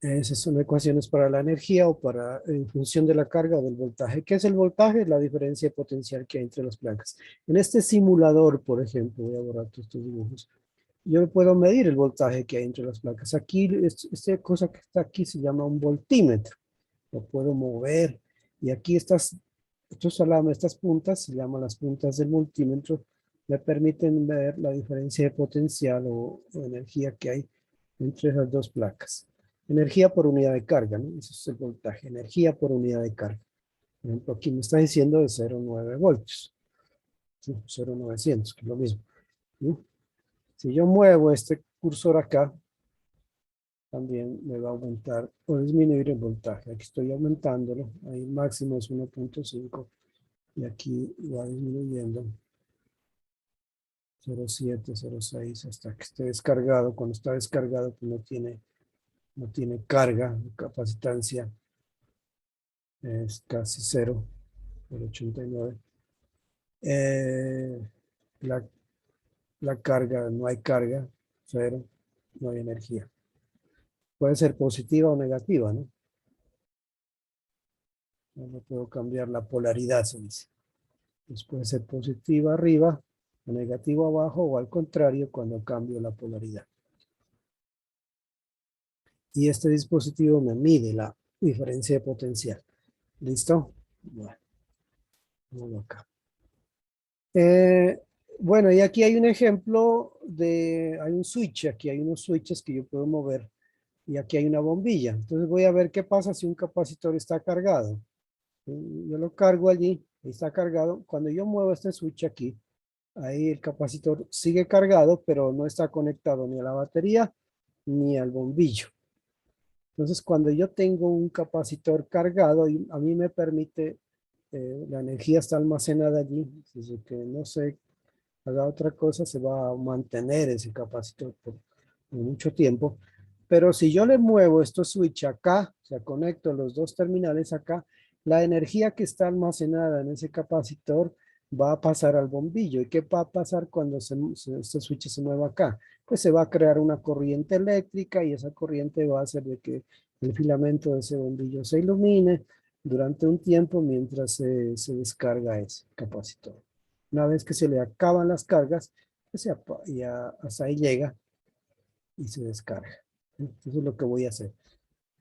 Esas son ecuaciones para la energía o en función de la carga o del voltaje. ¿Qué es el voltaje? La diferencia de potencial que hay entre las placas. En este simulador, por ejemplo, voy a borrar todos estos dibujos, yo puedo medir el voltaje que hay entre las placas. Aquí, esta cosa que está aquí se llama un voltímetro. Lo puedo mover. Y aquí estas puntas, se llaman las puntas del multímetro, me permiten ver la diferencia de potencial o energía que hay entre esas dos placas. Energía por unidad de carga, ¿no? Eso es el voltaje, energía por unidad de carga. Por ejemplo, aquí me está diciendo de 0,9 voltios. ¿Sí? 0,900, que es lo mismo. ¿Sí? Si yo muevo este cursor acá, también me va a aumentar o disminuir el voltaje. Aquí estoy aumentándolo. Ahí el máximo es 1.5 y aquí va disminuyendo 0,7, 0,6 hasta que esté descargado. Cuando está descargado, pues no tiene carga, capacitancia es casi 0, 0,89. La, la carga, no hay carga, 0, no hay energía. Puede ser positiva o negativa, ¿no? No puedo cambiar la polaridad, se dice. Pues puede ser positiva arriba, o negativo abajo, o al contrario, cuando cambio la polaridad. Y este dispositivo me mide la diferencia de potencial. ¿Listo? Bueno, vamos acá. Bueno, y aquí hay un ejemplo hay un switch, aquí hay unos switches que yo puedo mover y aquí hay una bombilla. Entonces voy a ver qué pasa si un capacitor está cargado. Yo lo cargo allí, está cargado. Cuando yo muevo este switch aquí, ahí el capacitor sigue cargado, pero no está conectado ni a la batería ni al bombillo. Entonces, cuando yo tengo un capacitor cargado, a mí me permite, la energía está almacenada allí, desde que no se haga otra cosa, se va a mantener ese capacitor por mucho tiempo. Pero si yo le muevo estos switch acá, o sea, conecto los dos terminales acá, la energía que está almacenada en ese capacitor va a pasar al bombillo. ¿Y qué va a pasar cuando este switch se mueva acá? Pues se va a crear una corriente eléctrica y esa corriente va a hacer de que el filamento de ese bombillo se ilumine durante un tiempo mientras se descarga ese capacitor. Una vez que se le acaban las cargas, pues ya hasta ahí llega y se descarga. Eso es lo que voy a hacer.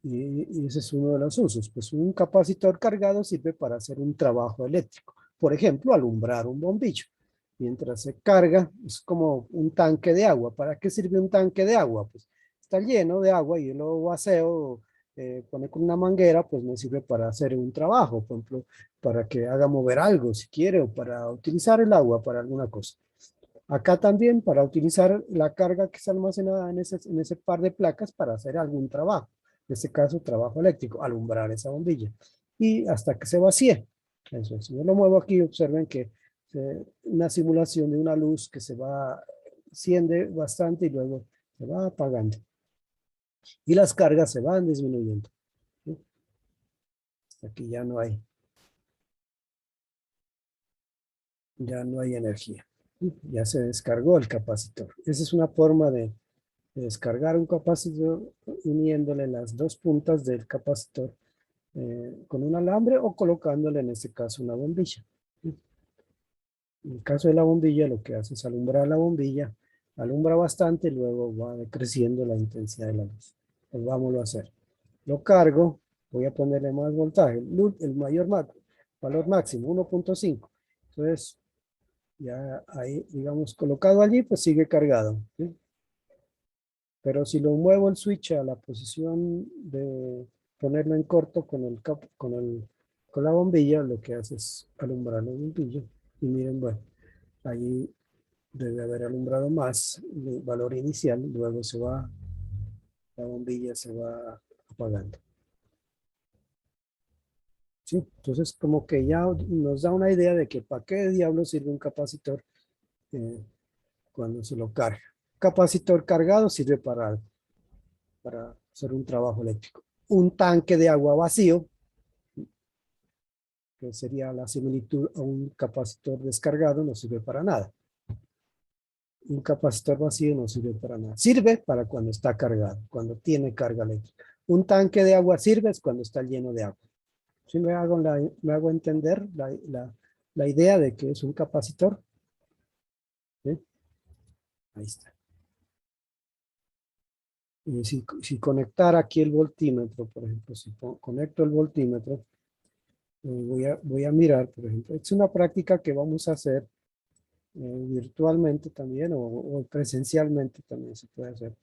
Y ese es uno de los usos. Pues un capacitor cargado sirve para hacer un trabajo eléctrico. Por ejemplo, alumbrar un bombillo. Mientras se carga, es como un tanque de agua. ¿Para qué sirve un tanque de agua? Pues está lleno de agua y yo lo vacío, pone con una manguera, pues me sirve para hacer un trabajo. Por ejemplo, para que haga mover algo si quiere o para utilizar el agua para alguna cosa. Acá también para utilizar la carga que está almacenada en ese par de placas para hacer algún trabajo. En este caso, trabajo eléctrico, alumbrar esa bombilla. Y hasta que se vacíe. Eso es. Si yo lo muevo aquí, observen que una simulación de una luz que se va, enciende bastante y luego se va apagando. Y las cargas se van disminuyendo. ¿Sí? Hasta aquí ya no hay energía. Ya se descargó el capacitor. Esa es una forma de descargar un capacitor uniéndole las dos puntas del capacitor con un alambre o colocándole en este caso una bombilla. En el caso de la bombilla lo que hace es alumbrar la bombilla, alumbra bastante y luego va decreciendo la intensidad de la luz. Pues vámonos a hacer. Lo cargo, voy a ponerle más voltaje, el mayor valor máximo, 1.5. Entonces, ya ahí, digamos, colocado allí, pues sigue cargado. ¿Sí? Pero si lo muevo el switch a la posición de ponerlo en corto con la bombilla, lo que hace es alumbrar el bombillo. Y miren, bueno, allí debe haber alumbrado más el valor inicial, luego la bombilla se va apagando. ¿Sí? Entonces, como que ya nos da una idea de que para qué diablos sirve un capacitor cuando se lo carga. Capacitor cargado sirve para hacer un trabajo eléctrico. Un tanque de agua vacío, que sería la similitud a un capacitor descargado, no sirve para nada. Un capacitor vacío no sirve para nada. Sirve para cuando está cargado, cuando tiene carga eléctrica. Un tanque de agua sirve cuando está lleno de agua. ¿Sí me hago entender la idea de que es un capacitor? ¿Sí? Ahí está. Y si conectar aquí el voltímetro, por ejemplo, si conecto el voltímetro, voy a mirar, por ejemplo, es una práctica que vamos a hacer virtualmente también o presencialmente también se puede hacer.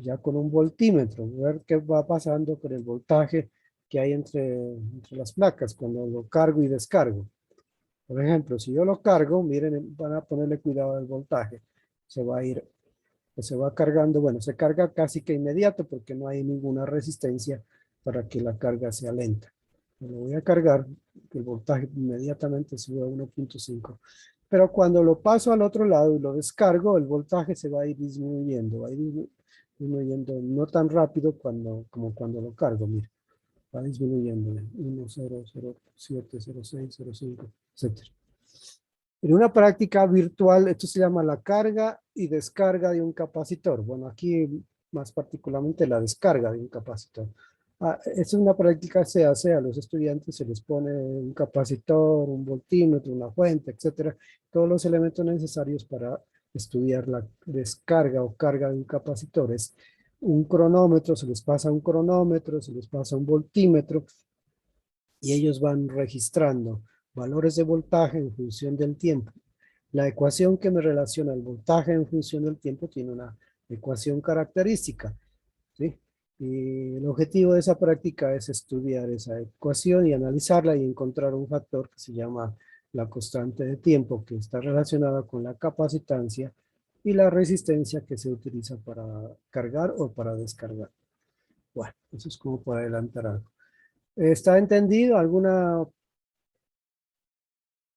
ya con un voltímetro, ver qué va pasando con el voltaje que hay entre las placas cuando lo cargo y descargo. Por ejemplo, si yo lo cargo, miren, van a ponerle cuidado al voltaje. Se va a ir, se va cargando, bueno, se carga casi que inmediato porque no hay ninguna resistencia para que la carga sea lenta. Lo voy a cargar, el voltaje inmediatamente sube a 1.5. Pero cuando lo paso al otro lado y lo descargo, el voltaje se va a ir disminuyendo, va a ir disminuyendo no tan rápido como cuando lo cargo, mire. Va disminuyendo, 1, 0, 0, 7, 0, 6, 0, 5, etc. En una práctica virtual, esto se llama la carga y descarga de un capacitor. Bueno, aquí más particularmente la descarga de un capacitor. Es una práctica que se hace a los estudiantes, se les pone un capacitor, un voltímetro, una fuente, etcétera, todos los elementos necesarios para estudiar la descarga o carga de un capacitor. Es un cronómetro, se les pasa un cronómetro, se les pasa un voltímetro y ellos van registrando valores de voltaje en función del tiempo. La ecuación que me relaciona el voltaje en función del tiempo tiene una ecuación característica, ¿sí? Y el objetivo de esa práctica es estudiar esa ecuación y analizarla y encontrar un factor que se llama la constante de tiempo, que está relacionada con la capacitancia y la resistencia que se utiliza para cargar o para descargar. Bueno, eso es como para adelantar algo. ¿Está entendido? ¿Alguna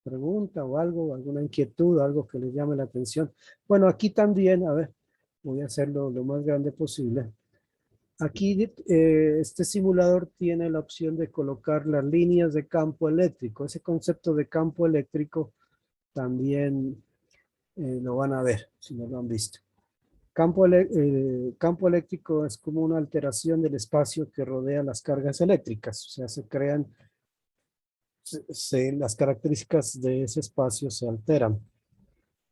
pregunta o algo, alguna inquietud, algo que les llame la atención? Bueno, aquí también, a ver, voy a hacerlo lo más grande posible. Aquí este simulador tiene la opción de colocar las líneas de campo eléctrico. Ese concepto de campo eléctrico también lo van a ver, si no lo han visto. Campo eléctrico es como una alteración del espacio que rodea las cargas eléctricas. O sea, se crean, las características de ese espacio se alteran.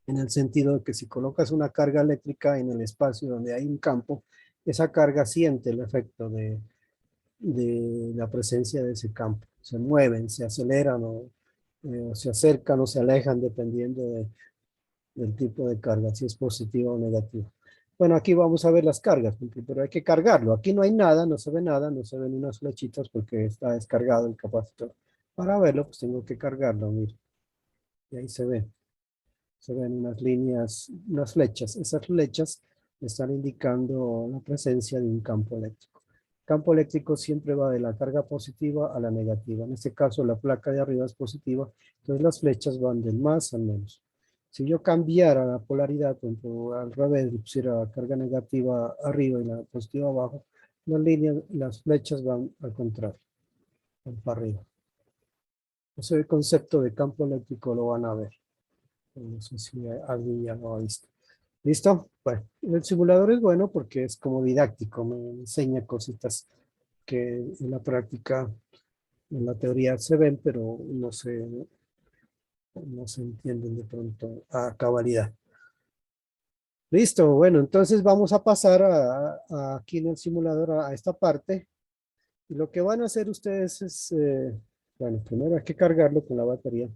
En el sentido de que si colocas una carga eléctrica en el espacio donde hay un campo, esa carga siente el efecto de la presencia de ese campo. Se mueven, se aceleran o se acercan o se alejan dependiendo del tipo de carga, si es positiva o negativa. Bueno, aquí vamos a ver las cargas, pero hay que cargarlo. Aquí no hay nada, no se ve nada, no se ven unas flechitas porque está descargado el capacitor. Para verlo, pues tengo que cargarlo, mire. Y ahí se ve. Se ven unas líneas, unas flechas. Esas flechas están indicando la presencia de un campo eléctrico. El campo eléctrico siempre va de la carga positiva a la negativa. En este caso, la placa de arriba es positiva, entonces las flechas van del más al menos. Si yo cambiara la polaridad, al revés, pusiera la carga negativa arriba y la positiva abajo, las líneas, las flechas van al contrario, van para arriba. Ese concepto de campo eléctrico lo van a ver. No sé si alguien ya lo ha visto. ¿Listo? Bueno, el simulador es bueno porque es como didáctico, me enseña cositas que en la práctica, en la teoría se ven, pero no se entienden de pronto a cabalidad. Listo, bueno, entonces vamos a pasar aquí en el simulador a esta parte. Y lo que van a hacer ustedes es, bueno, primero hay que cargarlo con la batería.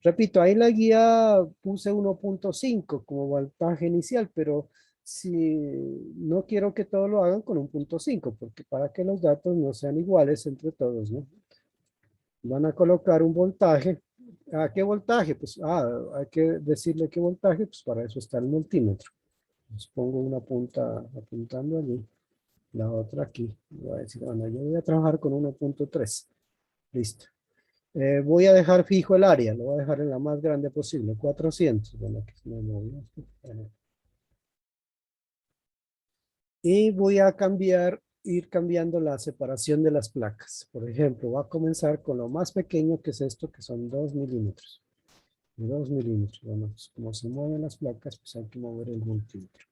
Repito, ahí en la guía puse 1.5 como voltaje inicial, pero si no quiero que todos lo hagan con 1.5, porque para que los datos no sean iguales entre todos, ¿no? Van a colocar un voltaje. ¿A qué voltaje? Pues, hay que decirle qué voltaje, pues para eso está el multímetro. Les pongo una punta apuntando allí, la otra aquí. Voy a decir, bueno, yo voy a trabajar con 1.3. Listo. Voy a dejar fijo el área, lo voy a dejar en la más grande posible, 400. Bueno, aquí se me movió. Y voy a ir cambiando la separación de las placas. Por ejemplo, voy a comenzar con lo más pequeño que es esto, que son 2 milímetros. 2 milímetros. Bueno, pues como se mueven las placas, pues hay que mover el multímetro.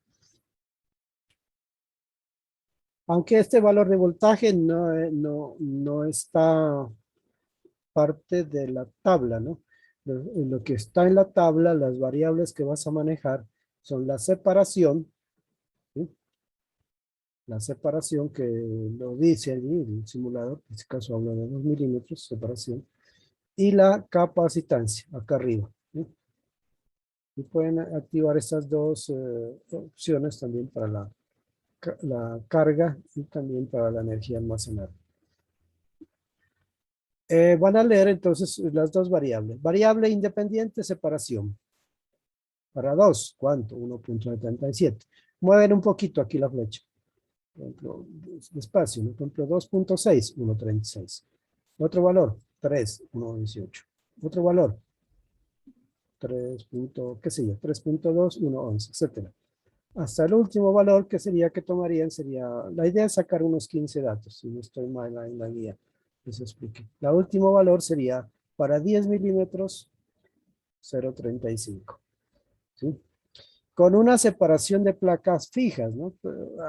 Aunque este valor de voltaje no está parte de la tabla, ¿no? Lo que está en la tabla, las variables que vas a manejar son la separación, ¿sí? La separación que lo dice allí, el simulador, en este caso habla de 2 milímetros, separación, y la capacitancia, acá arriba, ¿sí? Y pueden activar estas dos opciones también para la la carga y también para la energía almacenada. Van a leer entonces las dos variables. Variable independiente, separación. Para 2, ¿cuánto? 1.77. Mueven un poquito aquí la flecha. Por ejemplo, despacio, ¿no? Por ejemplo, 2.6, 1.36. Otro valor, 3, 1.18. Otro valor, 3. ¿Qué sé yo? 3.2, 1.11, etcétera. Hasta el último valor que sería que tomarían sería, la idea es sacar unos 15 datos, si no estoy mal en la guía, les expliqué. El último valor sería para 10 milímetros, 0.35. ¿Sí? Con una separación de placas fijas, ¿no?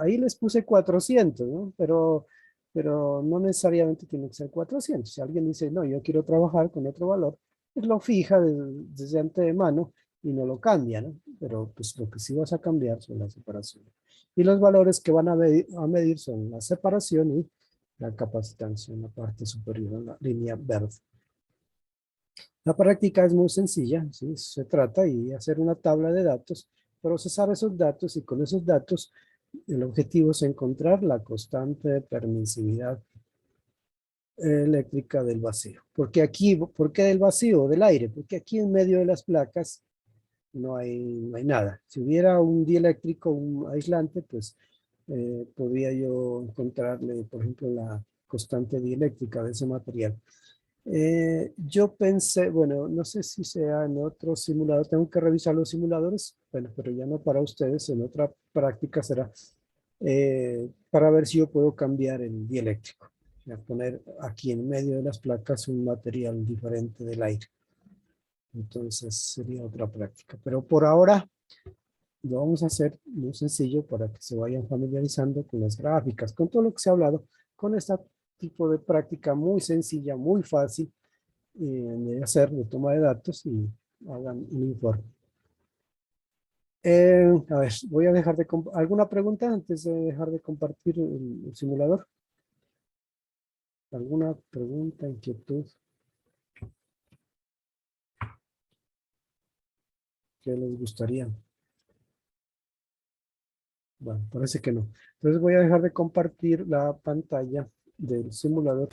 Ahí les puse 400, ¿no? Pero no necesariamente tiene que ser 400. Si alguien dice, no, yo quiero trabajar con otro valor, pues lo fija desde antemano y no lo cambia, ¿no? Pero pues lo que sí vas a cambiar son las separaciones. Y los valores que van a medir son la separación y la capacitancia en la parte superior, en la línea verde. La práctica es muy sencilla, ¿sí? Se trata de hacer una tabla de datos, procesar esos datos y con esos datos el objetivo es encontrar la constante de permisividad eléctrica del vacío. Porque aquí, ¿por qué del vacío? Del aire, porque aquí en medio de las placas no hay nada. Si hubiera un dieléctrico, un aislante, pues podría yo encontrarle, por ejemplo, la constante dieléctrica de ese material. Yo pensé, bueno, no sé si sea en otro simulador, tengo que revisar los simuladores, bueno, pero ya no para ustedes, en otra práctica será para ver si yo puedo cambiar el dieléctrico, o sea, poner aquí en medio de las placas un material diferente del aire. Entonces sería otra práctica, pero por ahora lo vamos a hacer muy sencillo para que se vayan familiarizando con las gráficas, con todo lo que se ha hablado, con este tipo de práctica muy sencilla, muy fácil de hacer, de toma de datos y hagan un informe. A ver, voy a dejar de... ¿Alguna pregunta antes de dejar de compartir el simulador? ¿Alguna pregunta, inquietud? ¿Qué les gustaría? Bueno, parece que no. Entonces voy a dejar de compartir la pantalla del simulador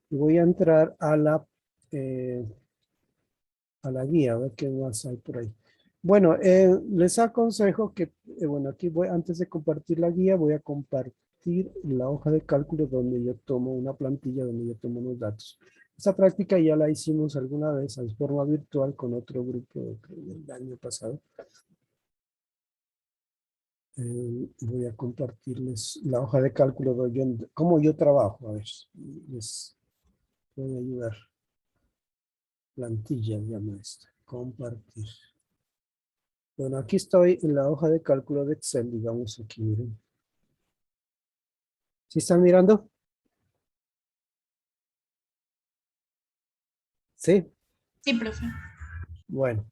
y voy a entrar a la guía, a ver qué más hay por ahí. Bueno, les aconsejo que, bueno, aquí voy, antes de compartir la guía, voy a compartir la hoja de cálculo donde yo tomo una plantilla, donde yo tomo unos datos. Esta práctica ya la hicimos alguna vez de forma virtual con otro grupo del año pasado. Voy a compartirles la hoja de cálculo de cómo yo trabajo. A ver, les voy a ayudar. Plantilla llama esto. Compartir. Bueno, aquí estoy en la hoja de cálculo de Excel, digamos aquí, miren. ¿Sí están mirando? ¿Sí? Sí, profe. Bueno,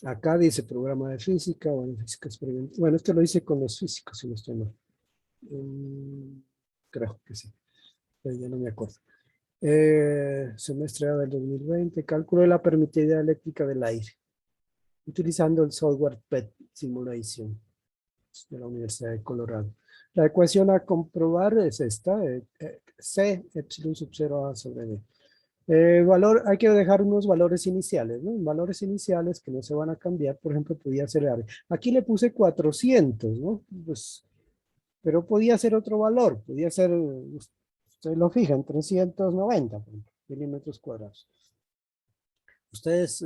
acá dice programa de física, bueno, física experimental. Bueno, esto lo hice con los físicos, si no estoy mal. Creo que sí, pero ya no me acuerdo. Semestre A del 2020, cálculo de la permitividad eléctrica del aire, utilizando el software PET Simulation de la Universidad de Colorado. La ecuación a comprobar es esta, C epsilon sub 0 A sobre D. Hay que dejar unos valores iniciales, ¿no? Valores iniciales que no se van a cambiar, por ejemplo, podía ser área. Aquí le puse 400, ¿no? Pues, pero podía ser otro valor, podía ser, ustedes lo fijan, 390 milímetros cuadrados. Ustedes,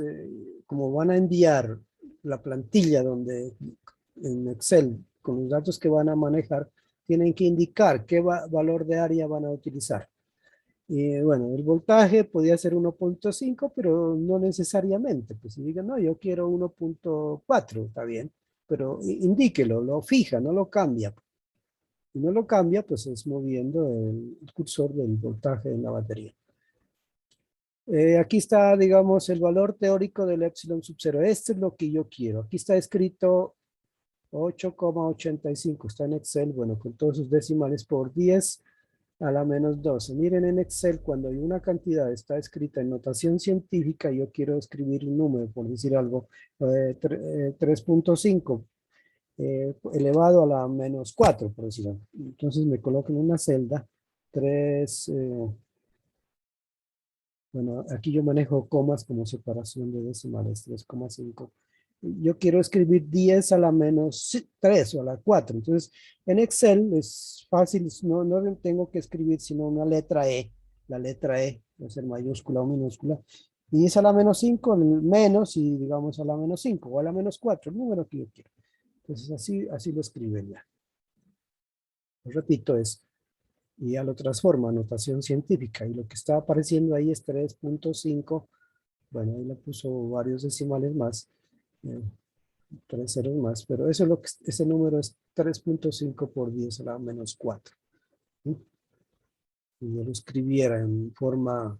como van a enviar la plantilla en Excel, con los datos que van a manejar, tienen que indicar qué valor de área van a utilizar. Bueno, el voltaje podía ser 1.5, pero no necesariamente. Pues si digan, no, yo quiero 1.4, está bien, pero indíquelo, lo fija, no lo cambia. Si no lo cambia, pues es moviendo el cursor del voltaje en la batería. Aquí está, digamos, el valor teórico del epsilon sub 0. Este es lo que yo quiero. Aquí está escrito 8,85. Está en Excel, bueno, con todos sus decimales por 10 a la menos 12. Miren en Excel, cuando hay una cantidad está escrita en notación científica, yo quiero escribir un número, por decir algo, 3.5. elevado a la menos 4, por decirlo. Entonces me coloco en una celda 3, bueno, aquí yo manejo comas como separación de decimales, 3,5. Yo quiero escribir 10 a la menos 3 o a la 4. Entonces, en Excel es fácil, no tengo que escribir sino una letra E. La letra E puede ser mayúscula o minúscula. Y es a la menos 5, el menos, y digamos a la menos 5 o a la menos 4, el número que yo quiero. Entonces, así lo escriben ya. Lo repito, y ya lo transforma a notación científica. Y lo que está apareciendo ahí es 3,5. Bueno, ahí le puso varios decimales más, 3 ceros más, pero eso es lo que, ese número es 3,5 por 10 a la menos 4. ¿Sí? Si yo lo escribiera en forma,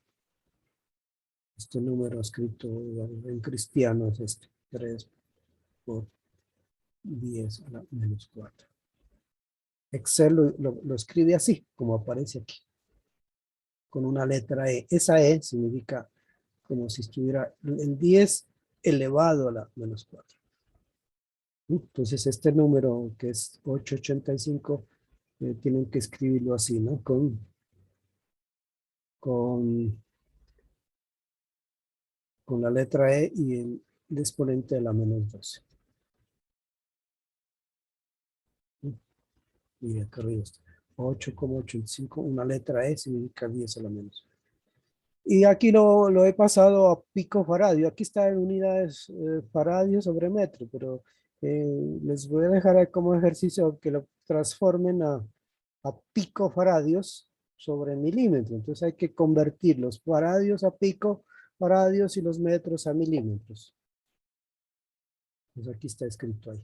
este número escrito en cristiano es este, 3 por 10 a la menos 4. Excel lo escribe así, como aparece aquí, con una letra E. Esa E significa como si estuviera el 10 elevado a la menos 4. Entonces este número que es 885 tienen que escribirlo así, ¿no? Con la letra E y el exponente de la menos 12. Y acá arriba está. 8,85, una letra E significa 10 a la menos. Y aquí lo he pasado a picofaradio. Aquí está en unidades faradio sobre metro, pero les voy a dejar ahí como ejercicio que lo transformen a picofaradios sobre milímetros. Entonces hay que convertir los faradios a picofaradios y los metros a milímetros. Pues aquí está escrito ahí.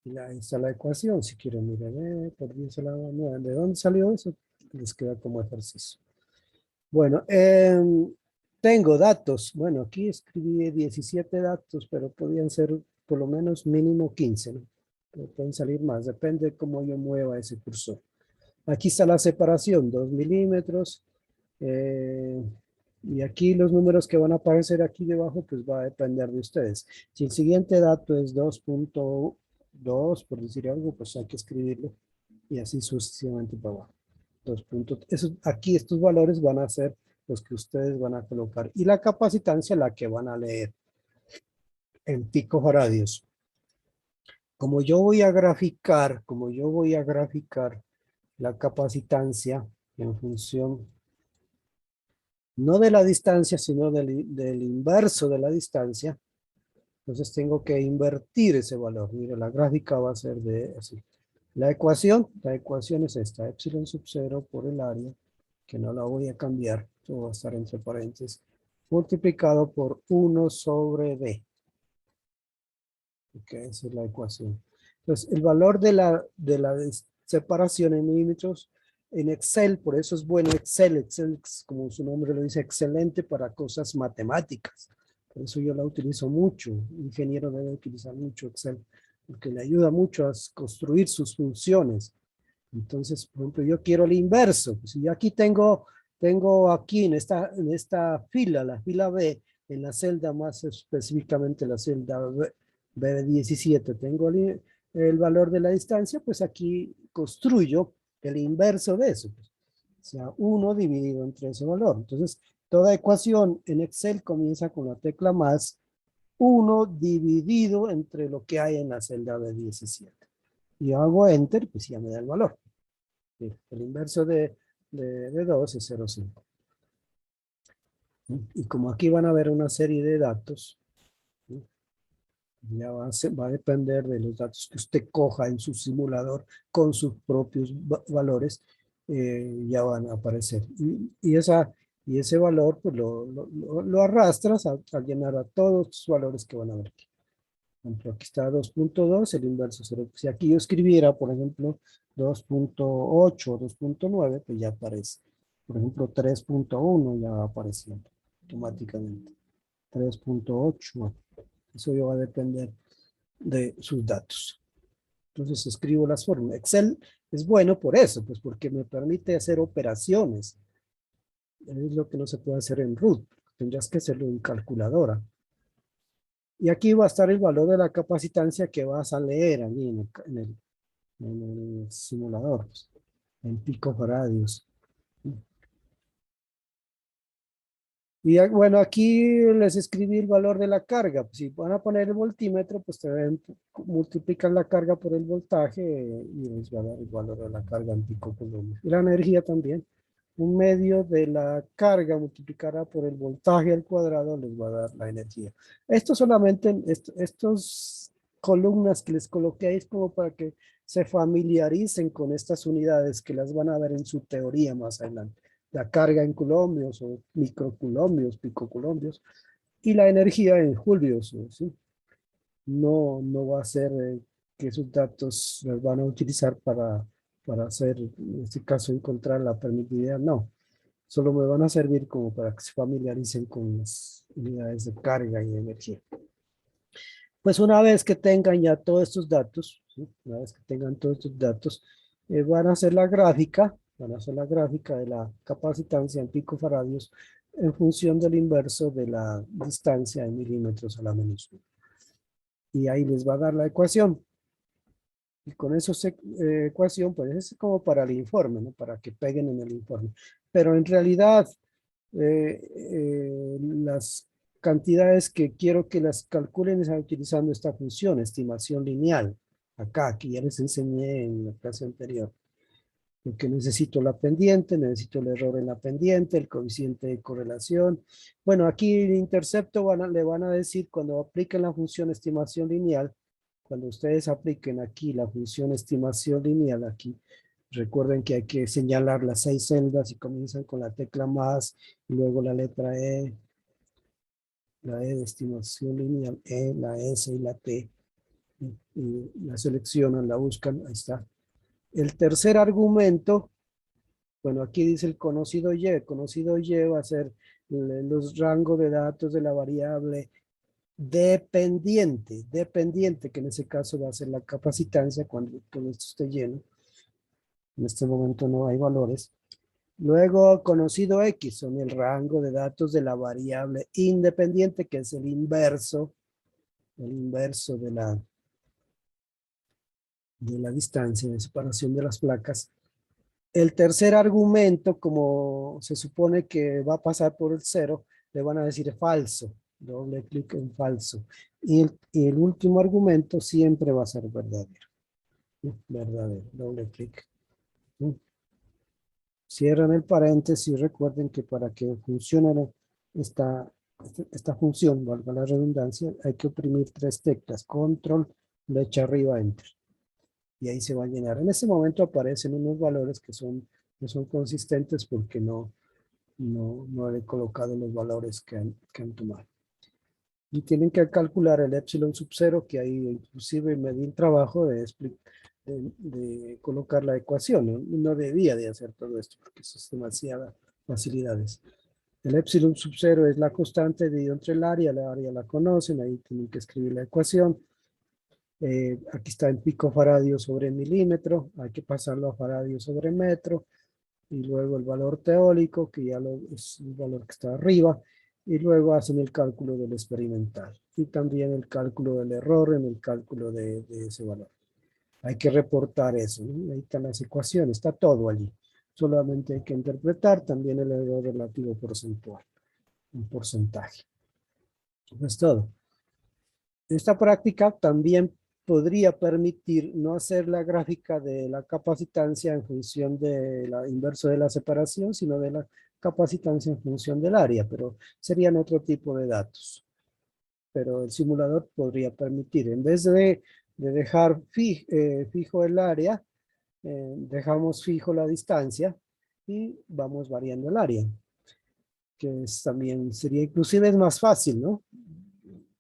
Y ahí está la ecuación, si quieren, miren, por 10 a la 9. ¿De dónde salió eso? Les queda como ejercicio. Bueno, tengo datos. Bueno, aquí escribí 17 datos, pero podían ser por lo menos mínimo 15, ¿no? Pero pueden salir más, depende de cómo yo mueva ese cursor. Aquí está la separación, 2 milímetros. Y aquí los números que van a aparecer aquí debajo, pues va a depender de ustedes. Si el siguiente dato es 2,2, por decir algo, pues hay que escribirlo. Y así sucesivamente para abajo. 2 aquí estos valores van a ser los que ustedes van a colocar. Y la capacitancia la que van a leer en picofaradios. Como yo voy a graficar la capacitancia en función no de la distancia, sino del inverso de la distancia, entonces tengo que invertir ese valor. Mira, la gráfica va a ser de así. La ecuación es esta, epsilon sub 0 por el área, que no la voy a cambiar, esto va a estar entre paréntesis, multiplicado por 1 sobre b. Ok, esa es la ecuación. Entonces, el valor de la separación en milímetros en Excel, por eso es bueno Excel, como su nombre lo dice, excelente para cosas matemáticas. Por eso yo la utilizo mucho. Un ingeniero debe utilizar mucho Excel, porque le ayuda mucho a construir sus funciones. Entonces, por ejemplo, yo quiero el inverso. Si yo aquí tengo aquí en esta fila, la fila B, en la celda más específicamente la celda B17, tengo el valor de la distancia, pues aquí construyo el inverso de eso. Pues. O sea, 1 dividido entre ese valor. Entonces, toda ecuación en Excel comienza con la tecla más 1 dividido entre lo que hay en la celda B17. Y hago Enter, pues ya me da el valor. El inverso de 2 es 0,5. Y como aquí van a ver una serie de datos, ya va a depender de los datos que usted coja en su simulador con sus propios valores, ya van a aparecer. Y ese valor pues lo arrastras al llenar a todos los valores que van a ver aquí. Por ejemplo, aquí está 2,2, el inverso 0. Si aquí yo escribiera, por ejemplo, 2,8 o 2,9, pues ya aparece. Por ejemplo, 3,1 ya va apareciendo automáticamente. 3,8, eso ya va a depender de sus datos. Entonces escribo las fórmulas. Excel es bueno por eso, pues porque me permite hacer operaciones. Es lo que no se puede hacer en root. Tendrías que hacerlo en calculadora. Y aquí va a estar el valor de la capacitancia que vas a leer allí en el simulador, pues, en picofaradios. Y bueno, aquí les escribí el valor de la carga. Pues, si van a poner el voltímetro, pues multiplican la carga por el voltaje y les va a dar el valor de la carga en picocoulomb. Y la energía también. Un medio de la carga multiplicada por el voltaje al cuadrado les va a dar la energía. Esto solamente, estos columnas que les coloqué ahí es como para que se familiaricen con estas unidades que las van a ver en su teoría más adelante. La carga en coulombios o microcoulombios, picocoulombios, y la energía en julios, ¿sí? No va a ser que esos datos los van a utilizar para hacer, en este caso, encontrar la permitividad, no. Solo me van a servir como para que se familiaricen con las unidades de carga y de energía. Pues una vez que tengan ya todos estos datos, ¿sí? Una vez que tengan todos estos datos, van a hacer la gráfica, de la capacitancia en picofaradios en función del inverso de la distancia en milímetros a la menos 1. Y ahí les va a dar la ecuación. Y con esa ecuación, pues es como para el informe, ¿no? Para que peguen en el informe. Pero en realidad, las cantidades que quiero que las calculen es utilizando esta función, estimación lineal. Acá, que ya les enseñé en la clase anterior. Porque necesito la pendiente, necesito el error en la pendiente, el coeficiente de correlación. Bueno, aquí el intercepto le van a decir cuando apliquen la función estimación lineal, cuando ustedes apliquen aquí la función estimación lineal, aquí, recuerden que hay que señalar las 6 celdas y comienzan con la tecla más, y luego la letra E, la E de estimación lineal, E, la S y la T, y la seleccionan, la buscan, ahí está. El tercer argumento, bueno, aquí dice el conocido Y va a ser los rangos de datos de la variable dependiente, que en ese caso va a ser la capacitancia cuando todo esto esté lleno. En este momento no hay valores. Luego, conocido X, son el rango de datos de la variable independiente, que es el inverso de la distancia de separación de las placas. El tercer argumento, como se supone que va a pasar por el 0, le van a decir falso. Doble clic en falso. Y el último argumento siempre va a ser verdadero. Verdadero. Doble clic. Cierran el paréntesis. Recuerden que para que funcione esta función, valga la redundancia, hay que oprimir 3 teclas. Control, flecha arriba, enter. Y ahí se va a llenar. En ese momento aparecen unos valores que no son consistentes porque no he colocado los valores que han tomado. Y tienen que calcular el epsilon sub 0, que ahí inclusive me di el trabajo de colocar la ecuación. No debía de hacer todo esto porque eso es demasiadas facilidades. El epsilon sub 0 es la constante dividido entre el área la conocen, ahí tienen que escribir la ecuación. Aquí está en picofaradio sobre milímetro, hay que pasarlo a faradio sobre metro, y luego el valor teórico, que ya es el valor que está arriba, y luego hacen el cálculo del experimental, y también el cálculo del error en el cálculo de ese valor. Hay que reportar eso, ¿no? Ahí están las ecuaciones, está todo allí. Solamente hay que interpretar también el error relativo porcentual, un porcentaje. Eso es todo. Esta práctica también podría permitir no hacer la gráfica de la capacitancia en función de la inverso de la separación, sino de la capacitancia en función del área, pero serían otro tipo de datos. Pero el simulador podría permitir, en vez de dejar fijo el área, dejamos fijo la distancia y vamos variando el área, que también sería inclusive es más fácil, ¿no?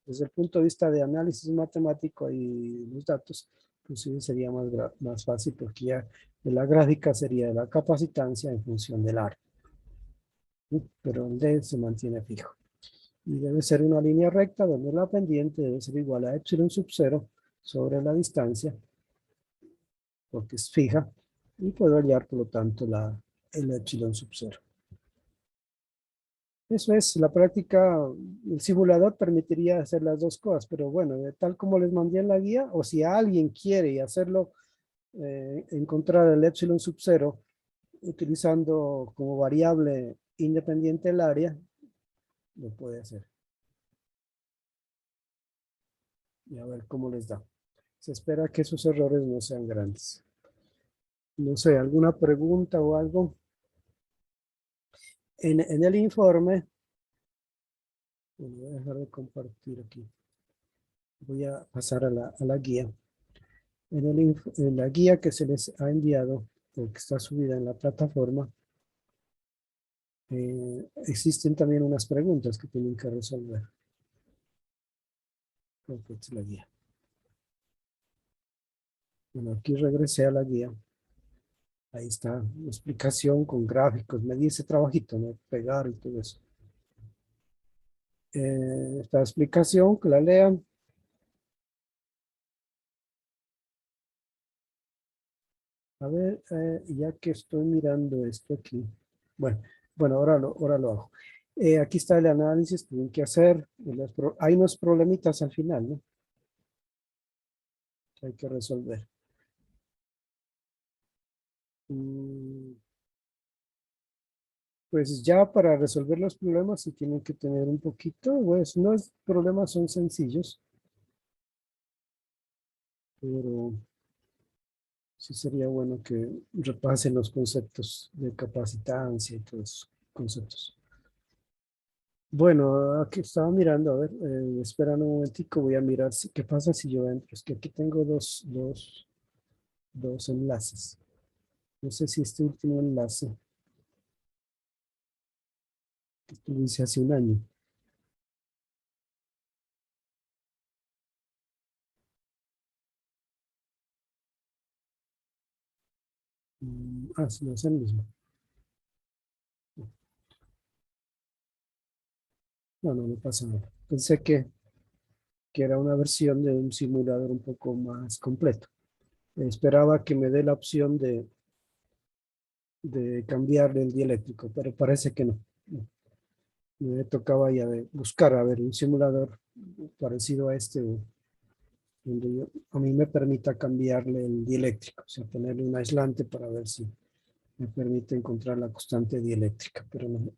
Desde el punto de vista de análisis matemático y los datos, inclusive sería más fácil porque ya la gráfica sería de la capacitancia en función del área. Pero el D se mantiene fijo. Y debe ser una línea recta donde la pendiente debe ser igual a epsilon sub 0 sobre la distancia, porque es fija, y puedo hallar por lo tanto el epsilon sub 0. Eso es, la práctica, el simulador permitiría hacer las dos cosas, pero bueno, tal como les mandé en la guía, o si alguien quiere hacerlo, encontrar el epsilon sub cero utilizando como variable independiente el área, lo puede hacer. Y a ver cómo les da. Se espera que esos errores no sean grandes. No sé, ¿alguna pregunta o algo? En el informe, bueno, voy a dejar de compartir aquí. Voy a pasar a la guía. En la guía que se les ha enviado, o que está subida en la plataforma, existen también unas preguntas que tienen que resolver. Creo que es la guía. Bueno, aquí regresé a la guía. Ahí está la explicación con gráficos. Me di ese trabajito, ¿no? Pegar y todo eso. Esta explicación, que la lean. A ver, ya que estoy mirando esto aquí. Bueno, bueno, ahora lo hago. Aquí está el análisis, tienen que hacer. Hay unos problemitas al final, ¿no? Que hay que resolver. Mm, Pues ya para resolver los problemas sí tienen que tener un poquito, pues no es problemas, son sencillos, pero sí sería bueno que repasen los conceptos de capacitancia y todos esos conceptos. Bueno, aquí estaba mirando, a ver, esperan un momentico, voy a mirar qué pasa si yo entro. Es que aquí tengo dos enlaces. No sé si este último enlace, que lo hice hace un año. Sí, no es el mismo. No, no pasa nada. Pensé que era una versión de un simulador un poco más completo. Esperaba que me dé la opción de cambiar el dieléctrico, pero parece que no. Me tocaba ya de buscar, a ver, un simulador parecido a este, donde a mí me permita cambiarle el dieléctrico, o sea, ponerle un aislante para ver si me permite encontrar la constante dieléctrica, pero no,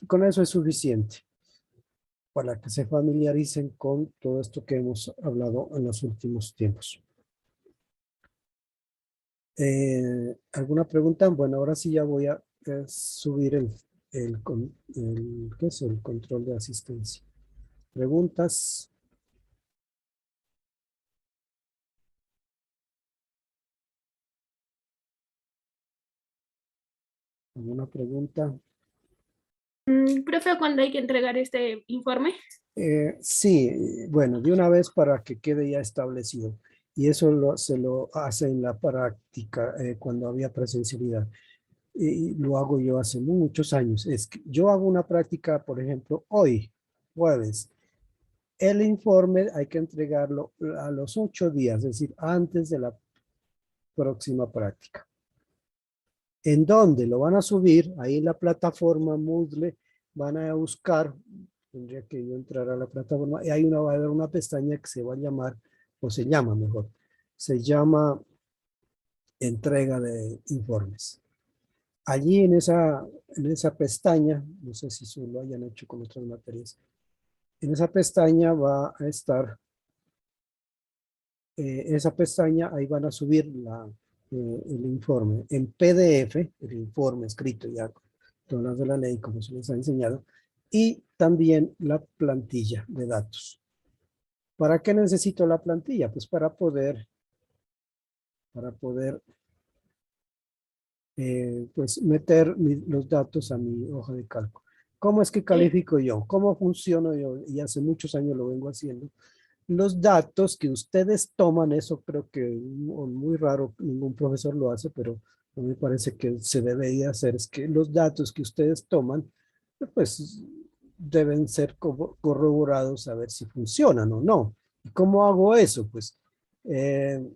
con eso es suficiente para que se familiaricen con todo esto que hemos hablado en los últimos tiempos. ¿Alguna pregunta? Bueno, ahora sí ya voy a subir ¿qué es? El control de asistencia. ¿Preguntas? ¿Alguna pregunta? Profe, ¿cuándo hay que entregar este informe? Sí, bueno, de una vez para que quede ya establecido. Y eso se lo hace en la práctica cuando había presencialidad. Y lo hago yo hace muchos años. Es que yo hago una práctica, por ejemplo, hoy, jueves. El informe hay que entregarlo a los 8 días, es decir, antes de la próxima práctica. ¿En dónde lo van a subir? Ahí en la plataforma Moodle van a buscar, tendría que yo entrar a la plataforma, y va a haber una pestaña que se va a llamar, o se llama mejor, se llama entrega de informes. Allí en esa pestaña, no sé si lo hayan hecho con otras materias, en esa pestaña va a estar esa pestaña, ahí van a subir el informe en PDF, el informe escrito ya con todas las de la ley, como se les ha enseñado, y también la plantilla de datos. ¿Para qué necesito la plantilla? Pues para poder pues meter los datos a mi hoja de cálculo. ¿Cómo es que Eh, califico yo? ¿Cómo funciono yo? Y hace muchos años lo vengo haciendo. Los datos que ustedes toman, eso creo que muy raro, ningún profesor lo hace, pero a mí me parece que se debería hacer, es que los datos que ustedes toman, pues deben ser corroborados a ver si funcionan o no. ¿Y cómo hago eso? Pues eh,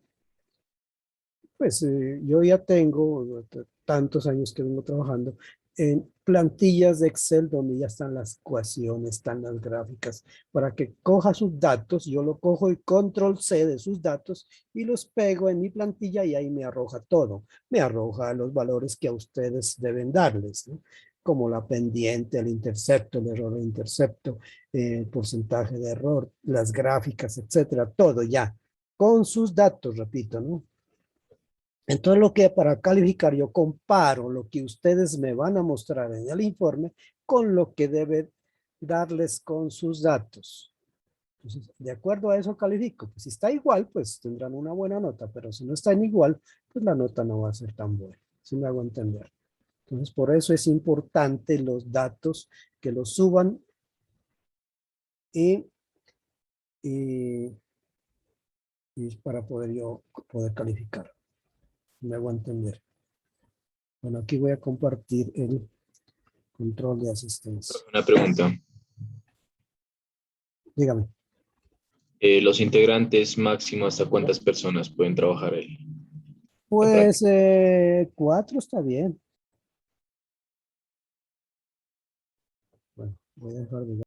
Pues yo ya tengo tantos años que vengo trabajando en plantillas de Excel donde ya están las ecuaciones, están las gráficas, para que coja sus datos, yo lo cojo y control C de sus datos y los pego en mi plantilla y ahí me arroja todo. Me arroja los valores que a ustedes deben darles, ¿no? Como la pendiente, el intercepto, el error de intercepto, el porcentaje de error, las gráficas, etcétera, todo ya, con sus datos, repito, ¿no? Entonces, lo que para calificar yo comparo lo que ustedes me van a mostrar en el informe con lo que debe darles con sus datos. Entonces, de acuerdo a eso califico. Pues si está igual, pues tendrán una buena nota, pero si no están igual, pues la nota no va a ser tan buena. ¿Sí me hago entender? Entonces, por eso es importante los datos que los suban y, y, y para poder yo poder calificar. Me hago entender. Bueno, aquí voy a compartir el control de asistencia. Una pregunta. Dígame. Los integrantes máximo, ¿hasta cuántas personas pueden trabajar en la Pues práctica? 4 está bien. Bueno, voy a dejar de